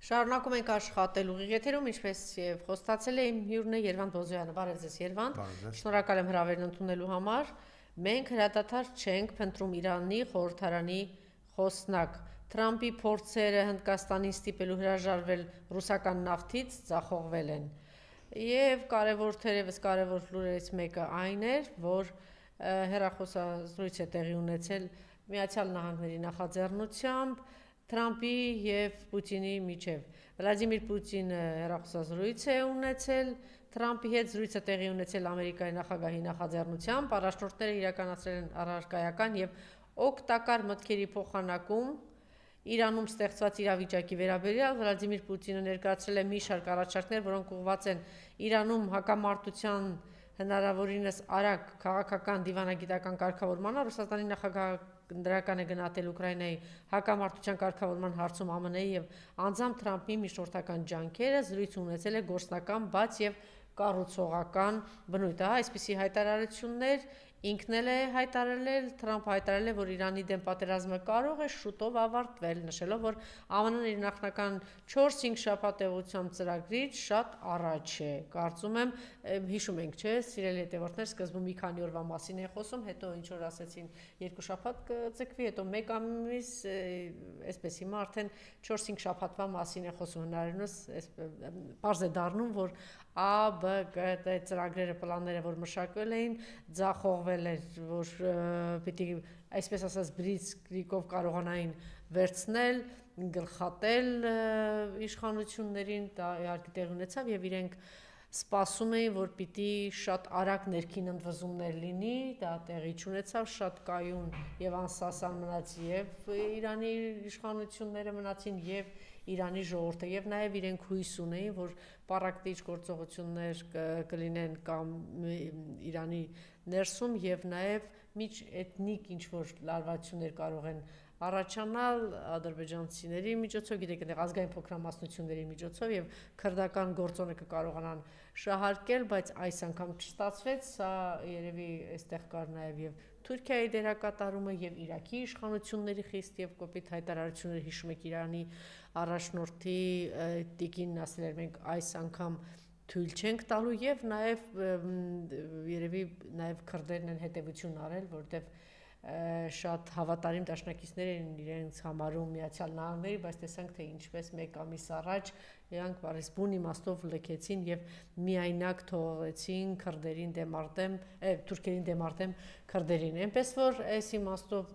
Շարունակում ենք աշխատել ուղիղ եթերում, ինչպես եւ խոստացել եմ, հյուրն է Երվանդ Բոզոյանը։ Բարև ձեզ, Երվանդ։ Շնորհակալ եմ հրավերն ընդունելու համար։ Մենք հրատադար չենք փնտրում Իրանի խորհրդարանի խոսնակ։ Թրամփի փորձերը Հնդկաստանին ստիպելու հրաժարվել ռուսական նավթից ձախողվել են։ Եվ թերևս կարևոր լուրերից մեկը այն էր, որ հեռախոսազրույց է տեղի ունեցել Միացյալ Նահանգների նախաձեռնությամբ Թրամփի և Պուտինի միջև։ Վլադիմիր Պուտինը հեռախոսազրույց է ունեցել Թրամփի հետ, զրույցը տեղի ունեցել Ամերիկայի նախագահի նախաձեռնությամբ, առաջնորդները իրականացրել են առարկայական և օգտակար մտքերի փոխանակում Իրանում ստեղծված իրավիճակի վերաբերյալ։ Վլադիմիր Պուտինը ներկայացրել է մի շարք առաջարկներ, որոնք ուղղված են Իրանում հակամարտության հնարավորինս արագ քաղաքական դիվանագիտական կարգավորմանը։ Ռուսաստանի նախագահը դրական է գնահատել Ուկրաինայի հակամարտության կարգավորման հարցում ԱՄՆ-ի և անձամբ Թրամփի միջնորդական ջանքերը։ Զրույցը ունեցել է գործնական, բաց և կառուցողական բնույթ։ Այսպիսի հայտարարություններ ինքն էլ է հայտարարել։ Թրամփը հայտարարել է, որ Իրանի դեմ պատերազմը կարող է շուտով ավարտվել, նշելով, որ ԱՄՆ-ն իր նախնական 4-5 շաբաթ ծրագրից շատ առաջ է։ Կարծում եմ, հիշում ենք, չէ՞, սիրելի հետևորդներ, սկզբում մի քանի օրվա մասին է խոսում, հետո ինչ որ ասեցին 2 շաբաթ կձգվի, հետո 1 ամիս, այսպես հիմա արդեն 4-5 շաբաթվա մասին է խոսում, հնարավորինս պարզ է դառնում, որ A, B, G, D ծրագրերը, պլանները, որ մշակվել էին, ձախողվել էր, որ պիտի, այսպես ասած, բլիցկրիգով կարողանային վերցնել, գլխատել իշխանություններին, դա իհարկե տեղի ունեցավ եւ իրենք սպասում էին, որ պիտի շատ արագ ներքին ընդվզումներ լինի, դա տեղի չունեցավ, շատ կայուն եւ անսասան մնաց եւ Իրանի իշխանությունները մնացին եւ Իրանի ժողովուրդը եւ նաեւ իրենք հույս ունեին, որ պառակտիչ գործողություններ կլինեն կամ Իրանի ներսում եւ նաեւ միջէթնիկ ինչ որ լարվածություններ կարող են առաջանալ ադրբեջանցիների միջոցով, գիտեք, այնտեղ ազգային փոքրամասնությունների միջոցով եւ քրդական գործոնը կկարողանան շահարկել, բայց այս անգամ չստացվեց, սա երևի այստեղ կար նաեւ եւ Թուրքիայի դերակատարումը եւ Իրաքի իշխանությունների խիստ եւ կոպիտ հայտարարություններ, հիշում եք Իրանի առաջնորդի տիկինն ասել էր, մենք այս անգամ թույլ չենք տալու եւ նաեւ երևի նաեւ քրդերն են հետեւություն արել, որտեւ շատ հավատարիմ դաշնակիցներ են իրենց համարում Միացյալ Նահանգների, բայց տեսանք թե ինչպես 1 ամիս առաջ իրանք բարես բուն իմաստով լքեցին եւ միայնակ թողեցին քրդերին դեմարտեմ, թուրքերին դեմարտեմ քրդերին։ Այնպես որ այս իմաստով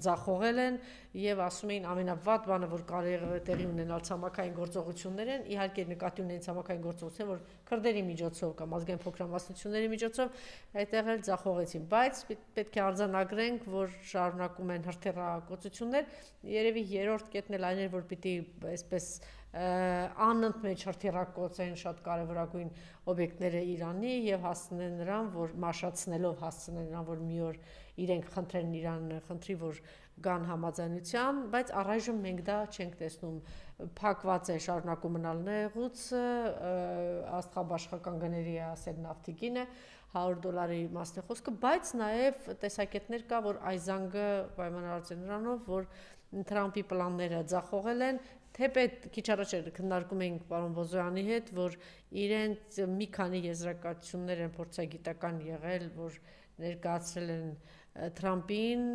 ձախողել են եւ ասում էին ամենավատ բանը, որ կարող է տեղի ունենալ ցամաքային գործողություններ են, իհարկե նկատի ունեն ցամաքային գործողություններ, որ քրդերի միջոցով կամ ազգային փոքրամասնությունների միջոցով այդտեղ էլ ձախողեցին, բայց պետք է արձանագրենք, որ շարունակում են հրթիռակոծություններ։ Երևի երրորդ կետն էլ այն էր, որ պիտի այսպես անընդմեջ հրթիռակոծեն շատ կարևորագույն օբյեկտները Իրանի եւ հասցնեն նրան, որ մաշացնելով հասցնեն նրան, որ մի օր իրենք խնդրեն Իրան, խնդրի, որ գան համաձայնության, բայց առայժմ մենք դա չենք տեսնում։ Փակված է շարունակում մնալ նեղուցը, աստղաբաշխական գների է ասել նավթի գինը, $100 մասն է խոսքը, բայց նաեւ տեսակետներ կա, որ այս զանգը պայմանավորված է նրանով, որ Թրամփի պլանները ձախողել են, թեպետ քիչ առաջ քննարկում էինք պարոն Բոզոյանի հետ, որ իրենց մի քանի եզրակացություններ են փորձագիտական եղել, որ ներկայացրել են Թրամփին,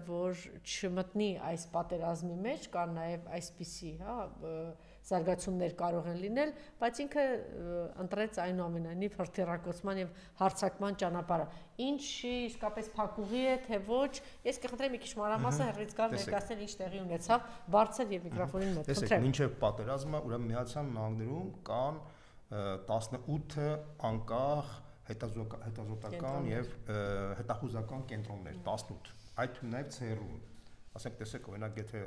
որ չմտնի այս պատերազմի մեջ, կան նաև այսպիսի, զարգացումներ կարող են լինել, բայց ինքը ընտրեց այնուամենայնիվ հրթիռակոծման եւ հարձակման ճանապարհը։ Ինչի իսկապես փակուղի է, թե ոչ, ես կխնդրեմ մի քիչ մանրամասը հեռվից գալ ներկայացնել ինչ տեղի ունեցավ, բարձր եւ միկրոֆոնին մոտ։ Տեսեք, մինչեւ պատերազմը ուրեմն Միացյալ Նահանգներում կան 18 անկախ հետազոտական եւ հետախուզական կենտրոններ, 18, այդ թվում նաեւ ՑՌ-ում, ասենք տեսեք, օրինակ եթե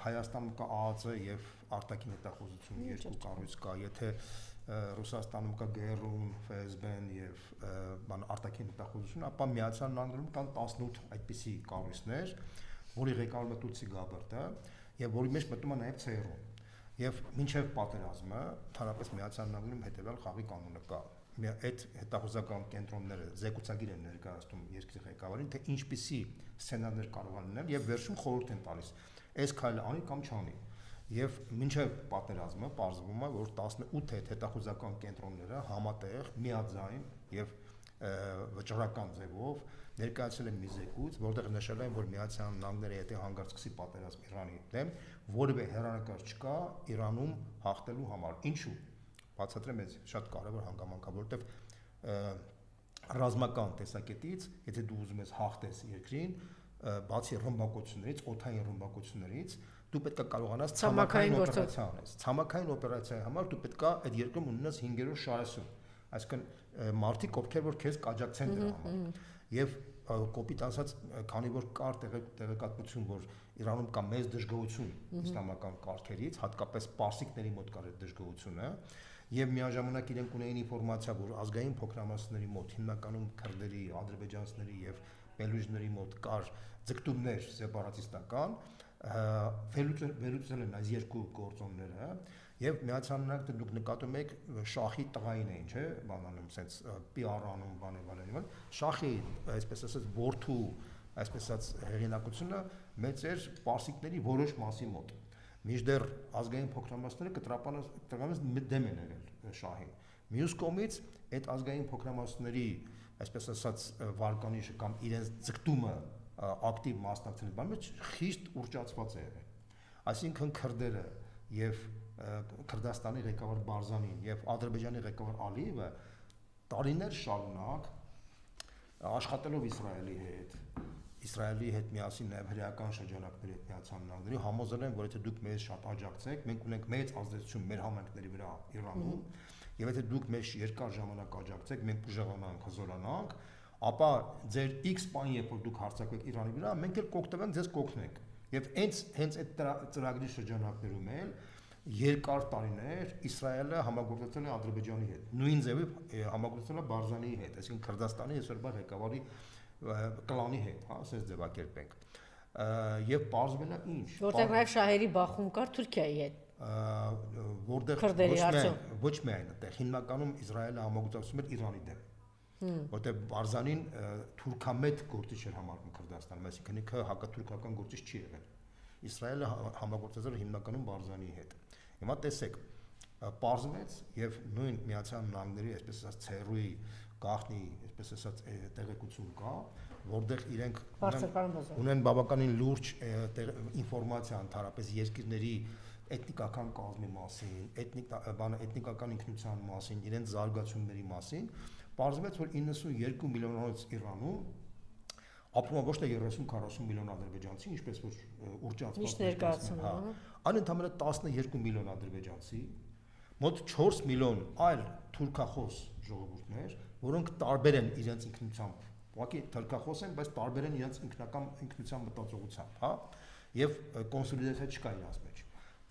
Հայաստանում կա ԱԱԾ եւ արտաքին հետախուզություն երկու կառույց կա, եթե Ռուսաստանում կա ԳՌՈ-ն, ՖՍԲ-ն եւ արտաքին հետախուզություն, ապա Միացյալ Նահանգներում կան 18 այդպիսի կառույցներ, որի ղեկավարում է Տուլսի Գաբերտը եւ որի մեջ մտնում է նաեւ ՑՌ-ը։ Եվ մինչև պատերազմը ընդհանրապես Միացյալ Նահանգներում հետևյալ խաղի կանոնը կա։ Այդ հետախուզական կենտրոնները զեկուցագիր են ներկայացնում երկրի ղեկավարին, թե ինչպիսի սցենարներ կարող են լինել եւ վերջում խորհուրդ են տալիս։ այս քայլը անի կամ չանի։ Եվ մինչև պատերազմը պարզվում է, որ 18 հետախուզական կենտրոնները համատեղ միաձայն եւ վճռական ձևով ներկայացել են մի զեկույց, որտեղ նշել են, որ Միացյալ Նահանգները եթե հանկարծ սկսի պատերազմ Իրանի դեմ, որևէ հեռանկար չկա Իրանում հաղթելու համար։ Ինչու՞։ Բացատրեմ, այս շատ կարևոր հանգամանք է, որովհետեւ ռազմական տեսակետից, եթե դու ուզում ես հաղթես երկրին, բացի ռմբակոծություններից, օդային ռմբակոծություններից, դու պետք է կարողանաս ցամաքային օպերացիա անես։ Ցամաքային օպերացիայի համար դու պետք է այդ երկրում ունենաս 5-րդ շարասյուն, այսինքն մարդիկ, ովքեր որ քեզ կաջակցեն դրա համար։ Եվ կոպիտ ասած, քանի որ կար տեղեկատվություն, որ Իրանում կա մեծ դժգոհություն իսլամական կարգերից, հատկապես պարսիկների մոտ կար այդ դժգոհությունը, եւ միաժամանակ իրենք ունեին ինֆորմացիա, որ ազգային փոքրամասնների մոտ, հիմնականում քրդերի, ադրբեջանցիների եւ բելուջների մոտ կար ձգտումներ սեպարատիստական, վերլուծել են այս երկու գործոնները եւ Միացյալ Նահանգները դուք նկատում եք շախի տղային էին, չէ՞, բանանում sense PR անում, բաներ, շախի, այսպես ասած, որդու, այսպես ասած, հեղինակությունը մեծ էր պարսիկների որոշ մասի մոտ։ Մինչդեռ ազգային փոքրամասնները կտրականից դեմ են եղել շահին։ Մյուս կողմից այդ ազգային փոքրամասնների, այսպես ասած, վարկանիշը կամ իրենց ձգտումը ակտիվ մասնակցել բան մեջ խիստ ուռճացված է եղել։ Այսինքն քրդերը եւ Քրդաստանի ղեկավար Բարզանին եւ Ադրբեջանի ղեկավար Ալիևը տարիներ շարունակ աշխատելով Իսրայելի հետ միասին նաեւ հրեական շրջանակների հետ Միացյալ Նահանգների համոզել են, որ եթե դուք մեզ շատ աջակցեք, մենք ունենք մեծ ազդեցություն մեր համայնքների վրա Իրանում, եւ եթե դուք մեզ երկար ժամանակ աջակցեք, մենք կժողանանք, հզորանանք, ապա ձեր X բան երբ որ դուք հարձակվեք Իրանի վրա, մենք էլ կօգտվենք ձեզ կօգնենք։ Եվ հենց այդ ծրագրի շրջանակներում էլ երկար տարիներ Իսրայելը համագործակցել է Ադրբեջանի հետ։ Նույն ձևով համագործակցել է Բարզանիի հետ, այսինքն Քրդաստանի այսօրվա ղեկավարի կլանի հետ, հա, ասես ձևակերպենք։ Եվ պարզվել է ինչ։ Որտեղ նաև շահերի բախում կար Թուրքիայի հետ։ Որտեղ ոչ միայն այդտեղ հիմնականում Իսրայելը համագործակցում էր Իրանի դեմ։ Որտեղ Բարզանին թուրքամետ գործիչ էր համարվում Քրդաստանում, այսինքն ինքը հակաթուրքական գործիչ չի եղել։ Իսրայելը համագործակցել էր հիմնականում Բարզանիի հետ։ Հիմա տեսեք, պարզվեց եւ նույն Միացյալ Նահանգների, այսպես ասած, ՑՌՈ-ի գաղտնի, այսպես ասած, տեղեկություն կա, որտեղ իրենք ունեն բավականին լուրջ ինֆորմացիա ընդհանրապես երկրների էթնիկական կազմի մասին, էթնիկական ինքնության մասին, իրենց զարգացումների մասին, պարզվեց, որ 92 միլիոնից Իրանում ապրում է ոչ թե 30-40 միլիոն ադրբեջանցի, ինչպես որ ուռճացված ներկայացնում, անընդհանուր 12 միլիոն ադրբեջանցի, մոտ 4 միլիոն այլ թուրքախոս ժողովուրդներ, որոնք տարբեր են իրենց ինքնությամբ, ուղղակի թուրքախոս են, բայց տարբեր են իրենց ինքնության մտածողությամբ, հա, եւ կոնսոլիդացիա չկա իրենց մեջ։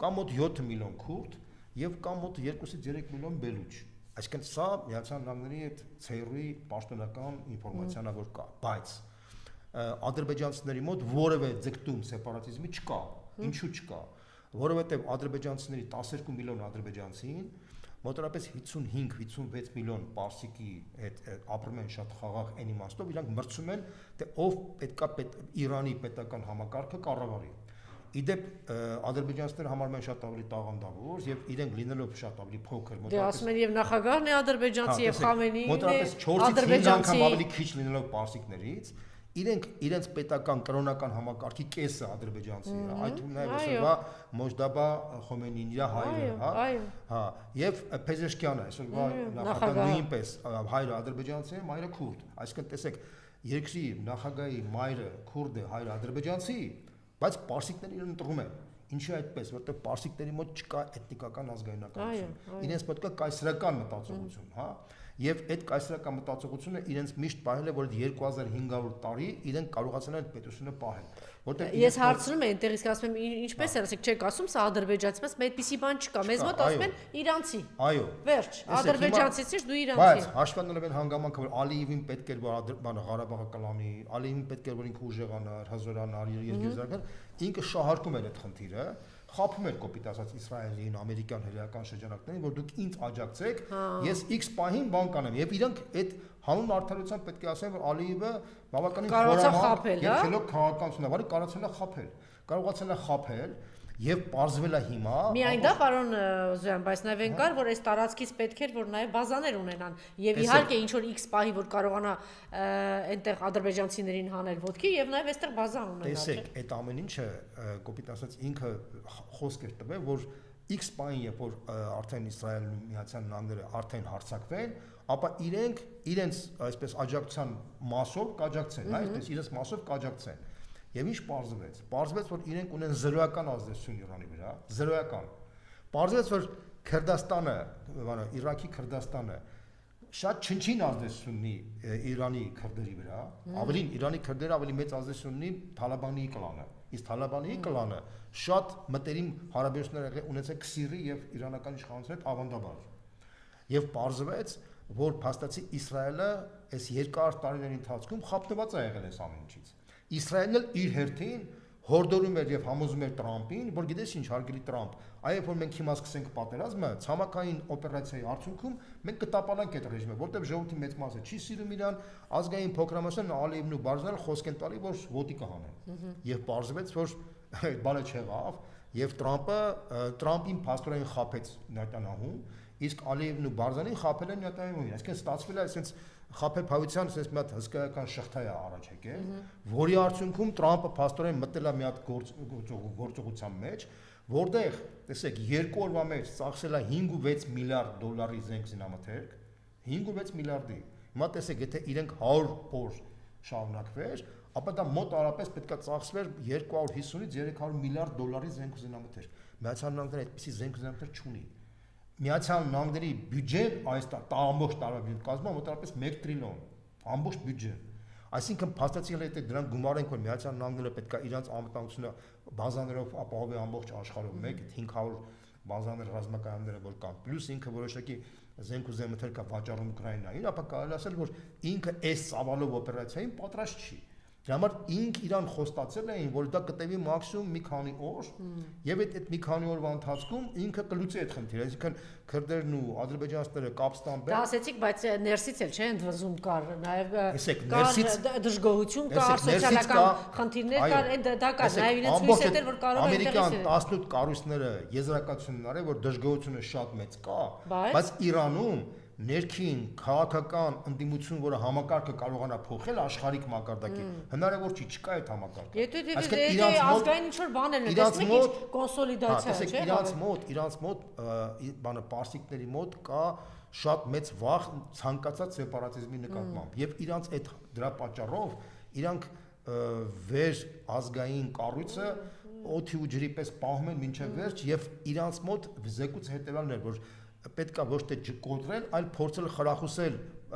Կա մոտ 7 միլիոն քուրդ եւ կա մոտ 2-ից 3 միլիոն բելուջ։ Այսինքն սա Միացյալ Նահանգների այդ ՑՌ-ի պաշտոնական ինֆորմացիան է, որ կա, բայց ադրբեջանցիների մոտ որևէ ձգտում սեպարատիզմի չկա։ Ինչու չկա։ Որովհետև ադրբեջանցիների 12 միլիոն ադրբեջանցին մոտավորապես 55-56 միլիոն պարսիկի հետ ապրում են շատ խաղաղ այն իմաստով, իրանք մրցում են, թե ով պետքա Իրանի պետական համակարգը կառավարի։ Իդեպ ադրբեջանցիները համարում են շատ ավելի տաղանդավոր եւ իրենք լինելով շատ ավելի փոքր, մոտավորապես դե ասում են եւ նախագահն է ադրբեջանցի եւ Խամենեին է մոտավորապես 4-ից 5 անգամ ավելի քիչ լինելով պարսիկներից, իրենք իրենց պետական կրոնական համակարգի կեսը ադրբեջանցի է, այդ թվում նաեւ այսօրվա Մոջդաբա Խոմեյնին իր հայրը, հա, հա, եւ Փեզեշկյանը այսօրվա նախագահը նույնպես հայրը ադրբեջանցի է, մայրը քուրդ, այսինքն տեսեք, երկրի նախագահի մայրը քուրդ է, հայրը ադրբեջանցի, բայց պարսիկները իրեն ընտրում են։ Ինչի այդպես, որտեղ պարսիկների մոտ չկա էթնիկական ազգայնականություն։ Իրենց պետք է կայսրական մտածողություն, հա։ Եվ այդ կայսրական մտածողությունը իրենց միշտ պահել է, որ 2500 տարի իրենք կարողացան այդ պետությունը պահել։ Որտեղ ես հարցնում եմ, այնտեղից ասում եմ, ինչպես է, ասեք, չեք ասում, սա ադրբեջանցի, բայց այդպիսի բան չկա։ Մեզ մոտ ասում են իրանցի։ Այո։ Վերջ, ադրբեջանցից ես դու իրանցի։ Բայց հաշվառելով այն հանգամանքը, որ Ալիևին պետք էր որ Ղարաբաղը կլանի, Ալիևին պետք էր որ ինքը ուժեղանար, հզորանար, երկրի ինքը շահարկում էր այդ խնդիրը, խափում էր կոպիտ ասած Իսրայելին, ամերիկյան հրեական շրջանակներին, որ դուք ինձ աջակցեք, ես X պահին բան կանեմ, եւ իրանք այդ հանուն արդարության պետք է ասեմ, որ Ալիևը բավականին խորամանկ եւ խելոք քաղաքականություն է, որը կարողացել է խաբել եւ պարզվել է հիմա միայն դա պարոն Օզյան, բայց նաեւ այն կար, որ այս տարածքից պետք էր որ նաեւ բազաներ ունենան եւ իհարկե ինչ որ X պահի որ կարողանա այնտեղ ադրբեջանցիներին հանել ոտքի եւ նաեւ այստեղ բազա ունենալ։ Տեսեք, այդ ամեն ինչը կոպիտ ասած ինքը խոսք էր տվել, որ X պահին երբ որ արդեն Իսրայելն ու Միացյալ Նահանգները արդեն հարձակվեն, ապա իրենց այսպես աջակցության մասով կաջակցեն, այսպես իրենց մասով կաջակցեն։ Եվ ինչ պարզվեց։ Պարզվեց, որ իրենք ունեն զրոյական ազդեցություն Իրանի վրա, զրոյական։ Պարզվեց, որ Քրդաստանը, Իրաքի Քրդաստանը շատ չնչին ազդեցություն ունի Իրանի քրդերի վրա, ավելին Իրանի քրդերը ավելի մեծ ազդեցություն ունի Թալիբանի կլանը։ Իսկ Թալիբանի կլանը շատ մտերիմ հարաբերություններ ունեցել Քսիրի եւ իրանական իշխանության հետ ավանդաբար։ Եվ պարզվեց, որ փաստացի Իսրայելը այս երկար տարիների ընթացքում խափտված է եղել այս ամեն ինչից։ Իսրայելն էլ իր հերթին հորդորում էր եւ համոզում էր Տրամփին, որ գիտես ինչ, հարգելի Տրամփ, այո, որ մենք հիմա սկսենք պատերազմը, ցամաքային օպերացիայի արդյունքում մենք կտապալանք այդ ռեժիմը, որտեղ ժողովրդի մեծ մասը չի սիրում իրան, ազգային փոքրամասնն Ալիևն ու Բարզանը խոսք են տալի, որ ոտի կհանեն։ Եվ պարզվեց, որ այդ բանը չեղավ, եւ Տրամփին փաստորեն խափեց Նետանյահուն, իսկ Ալիևն ու Բարզանին խափել են Նետանյահուն։ Այսինքն ստացվել է այսպես խափեփայության այսպես մի հատ հսկայական շղթա է առաջ եկել, որի արդյունքում Տրամփը փաստորեն մտել է մի հատ գործողության մեջ, որտեղ, տեսեք, 2 օրվա մեջ ծախսել է 5.6 միլիարդ դոլարի զենք զինամթերք, 5.6 միլիարդի։ Հիմա տեսեք, եթե իրենք 100 օր շարունակվեր, ապա դա մոտ արապես պետք է ծախսվեր 250-ից 300 միլիարդ դոլարի զենք զինամթերք։ Միացյալ Նահանգները այդպիսի զենք զինամթերք չունի։ Միացյալ Նահանգների բյուջեն այս ամբողջ տարվա բյուջեն կազմում մոտավորապես 1 տրիլիոն ամբողջ բյուջեն։ Այսինքն փաստացի եթե դրան գումարենք, որ Միացյալ Նահանգները պետք է իրենց անվտանգությունը բազաներով ապահովի ամբողջ աշխարհում, 500 բազաներ ռազմակայանները որ կան, պլյուս ինքը որոշակի զենք ու զենքեր կա վաճառում Ուկրաինային, ապա կարելի ասել, որ ինքը այս ծավալով օպերացիային պատրաստ չի։ Դրա համար ինք իրան խոստացել էին, որ դա կտևի մաքսիմում մի քանի օր, եւ այդ մի քանի օրվա ընթացքում ինքը կլուծի այդ խնդիրը, այսինքն քրդերն ու ադրբեջանցիները կապ ստանբեն։ Դա ասեցիք, բայց ներսից էլ չէ, ընդվզում կար, նաեւ ներսից դժգոհություն կար, սոցիալական խնդիրներ կար, դա կար, նաեւ իրենց հույս էր, որ կարող է Ամերիկան 18 կառույցները եզրակացությունն արել, որ դժգոհությունը շատ մեծ կա, բայց Իրանում ներքին քաղաքական ընդդիմություն, որը համակարգը կարողանա փոխել աշխարհիկ մակարդակի, հնարավոր չի, չկա այդ համակարգը։ Եթե ազգային ինչ-որ բաներ են, տեսեք ինչ կոնսոլիդացիա է, չէ՞։ Իրանց մոտ բանը պարսիկների մոտ կա շատ մեծ վախ ցանկացած սեպարատիզմի նկատմամբ, եւ իրանց այդ դրա պատճառով իրանք վեր ազգային կառույցը օդի ու ջրի պես պահում են մինչև վերջ եւ իրանց մոտ զեկույց հետեւյալն էր, որ պետք է ոչ թե կոտրել, այլ փորձել խրախուսել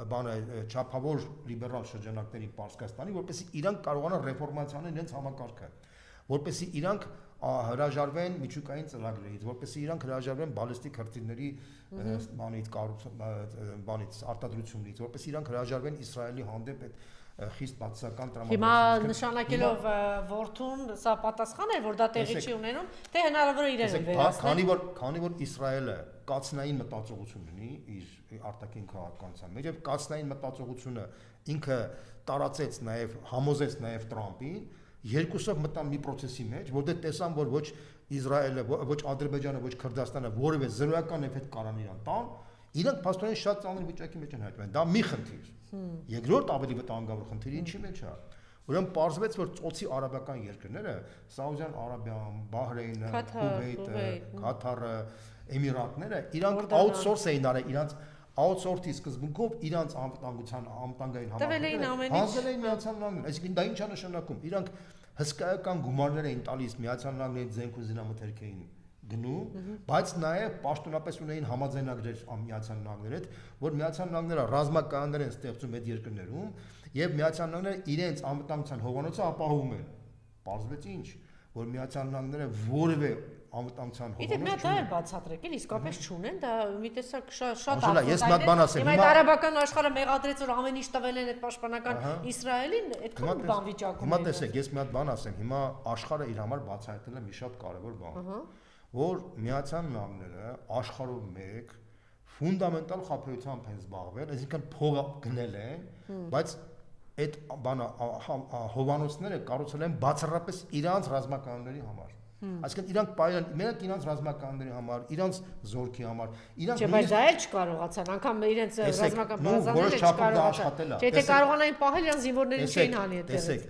բանը չափավոր լիբերալ շրջանակների Պարսկաստանի, որպեսզի իրանք կարողանան ռեֆորմացիանել իրենց համակարգը, որպեսզի իրանք հրաժարվեն միջուկային ծրագրերից, որպեսզի իրանք հրաժարվեն բալիստիկ հրթիռների բանից արտադրությունից, որպեսզի իրանք հրաժարվեն Իսրայելի հանդեպ այդ խիստ բացասական տրամադրություն։ Հիմա նշանակելով որդուն, սա պատասխան է, որ դա տեղի չի ունենում, թե հնարավոր է իրեն վերացնել։ Քանի որ Իսրայելը կացնային մտածողություն ունի իր արտաքին քաղաքականության մեջ եւ կացնային մտածողությունը ինքը տարածեց նաեւ համոզեց նաեւ Տրամփին, երկուսով մտան մի process-ի մեջ, որտեղ տեսան, որ ոչ Իսրայելը, ոչ Ադրբեջանը, ոչ Քրդաստանը որևէ զրոյական էֆեկտ կարան իրան տան, իրանք փաստորեն շատ ծանր վիճակի մեջ են հայտնվել։ Դա մի խնդիր։ Երկրորդ ավելի վտանգավոր խնդիրը ինչի մեջ է։ Ուրեմն պարզվեց, որ ծոցի արաբական երկրները, Սաուդյան Արաբիան, Բահրեյնը, Քուվեյթը, Կատարը, Էմիրատները, իրանք outsource էին արել, իրանք outsource-ի սկզբունքով իրանք անվտանգային համակարգերը հանձնել էին Միացյալ Նահանգներին։ Այսինքն դա ինչ է նշանակում։ Իրանք հսկայական գումարներ էին տալիս Միացյալ Նահանգների զենք ու զինամթերք էին գնում, բայց նաև պաշտոնապես ունեին համաձայնագրեր Միացյալ Նահանգների հետ, որ Միացյալ Նահանգները ռազմականներ են ստեղծում այդ երկրներում եւ Միացյալ Նահանգները իրենց անվտանգության հովանոցը ապահովում են։ Պարզվեց ինչ, որ Միացյալ Նահանգները որևէ անվտանգության հովանոց չունեն։ Իդեպ նա դա էլ բացատրել, իսկապես չունեն, դա մի տեսակ շատ Անժելա, ես մի հատ բան ասեմ։ Հիմա այդ արաբական աշխարհը մեղադրեց, որ ամեն ինչ տվել են այդ պաշտպանական Իսրայելին, այդքան բան վիճակում։ Հիմա տեսեք, ես մի հատ բան ասեմ, հիմա աշխարհը իր համար բացահայտել է մի շատ կարևոր բան, որ Միացյալ Նահանգները աշխարհով մեկ ֆունդամենտալ խաբեությամբ են զբաղվել, այսինքն փողը գնել են, բայց այդ բանը հովանոցները կառուցել են բացառապես իրանց ռազմականների համար։ Այսինքն իրանք պայել մենակ իրանց ռազմականների համար, իրանց զորքի համար, իրանք Չէ, բայց դա էլ չկարողացան, անգամ իրենց ռազմական բազաները չկարողացան։ Եթե կարողանային պահել, իրան զինվորներին չէին հանի այդտեղից։ Տեսեք,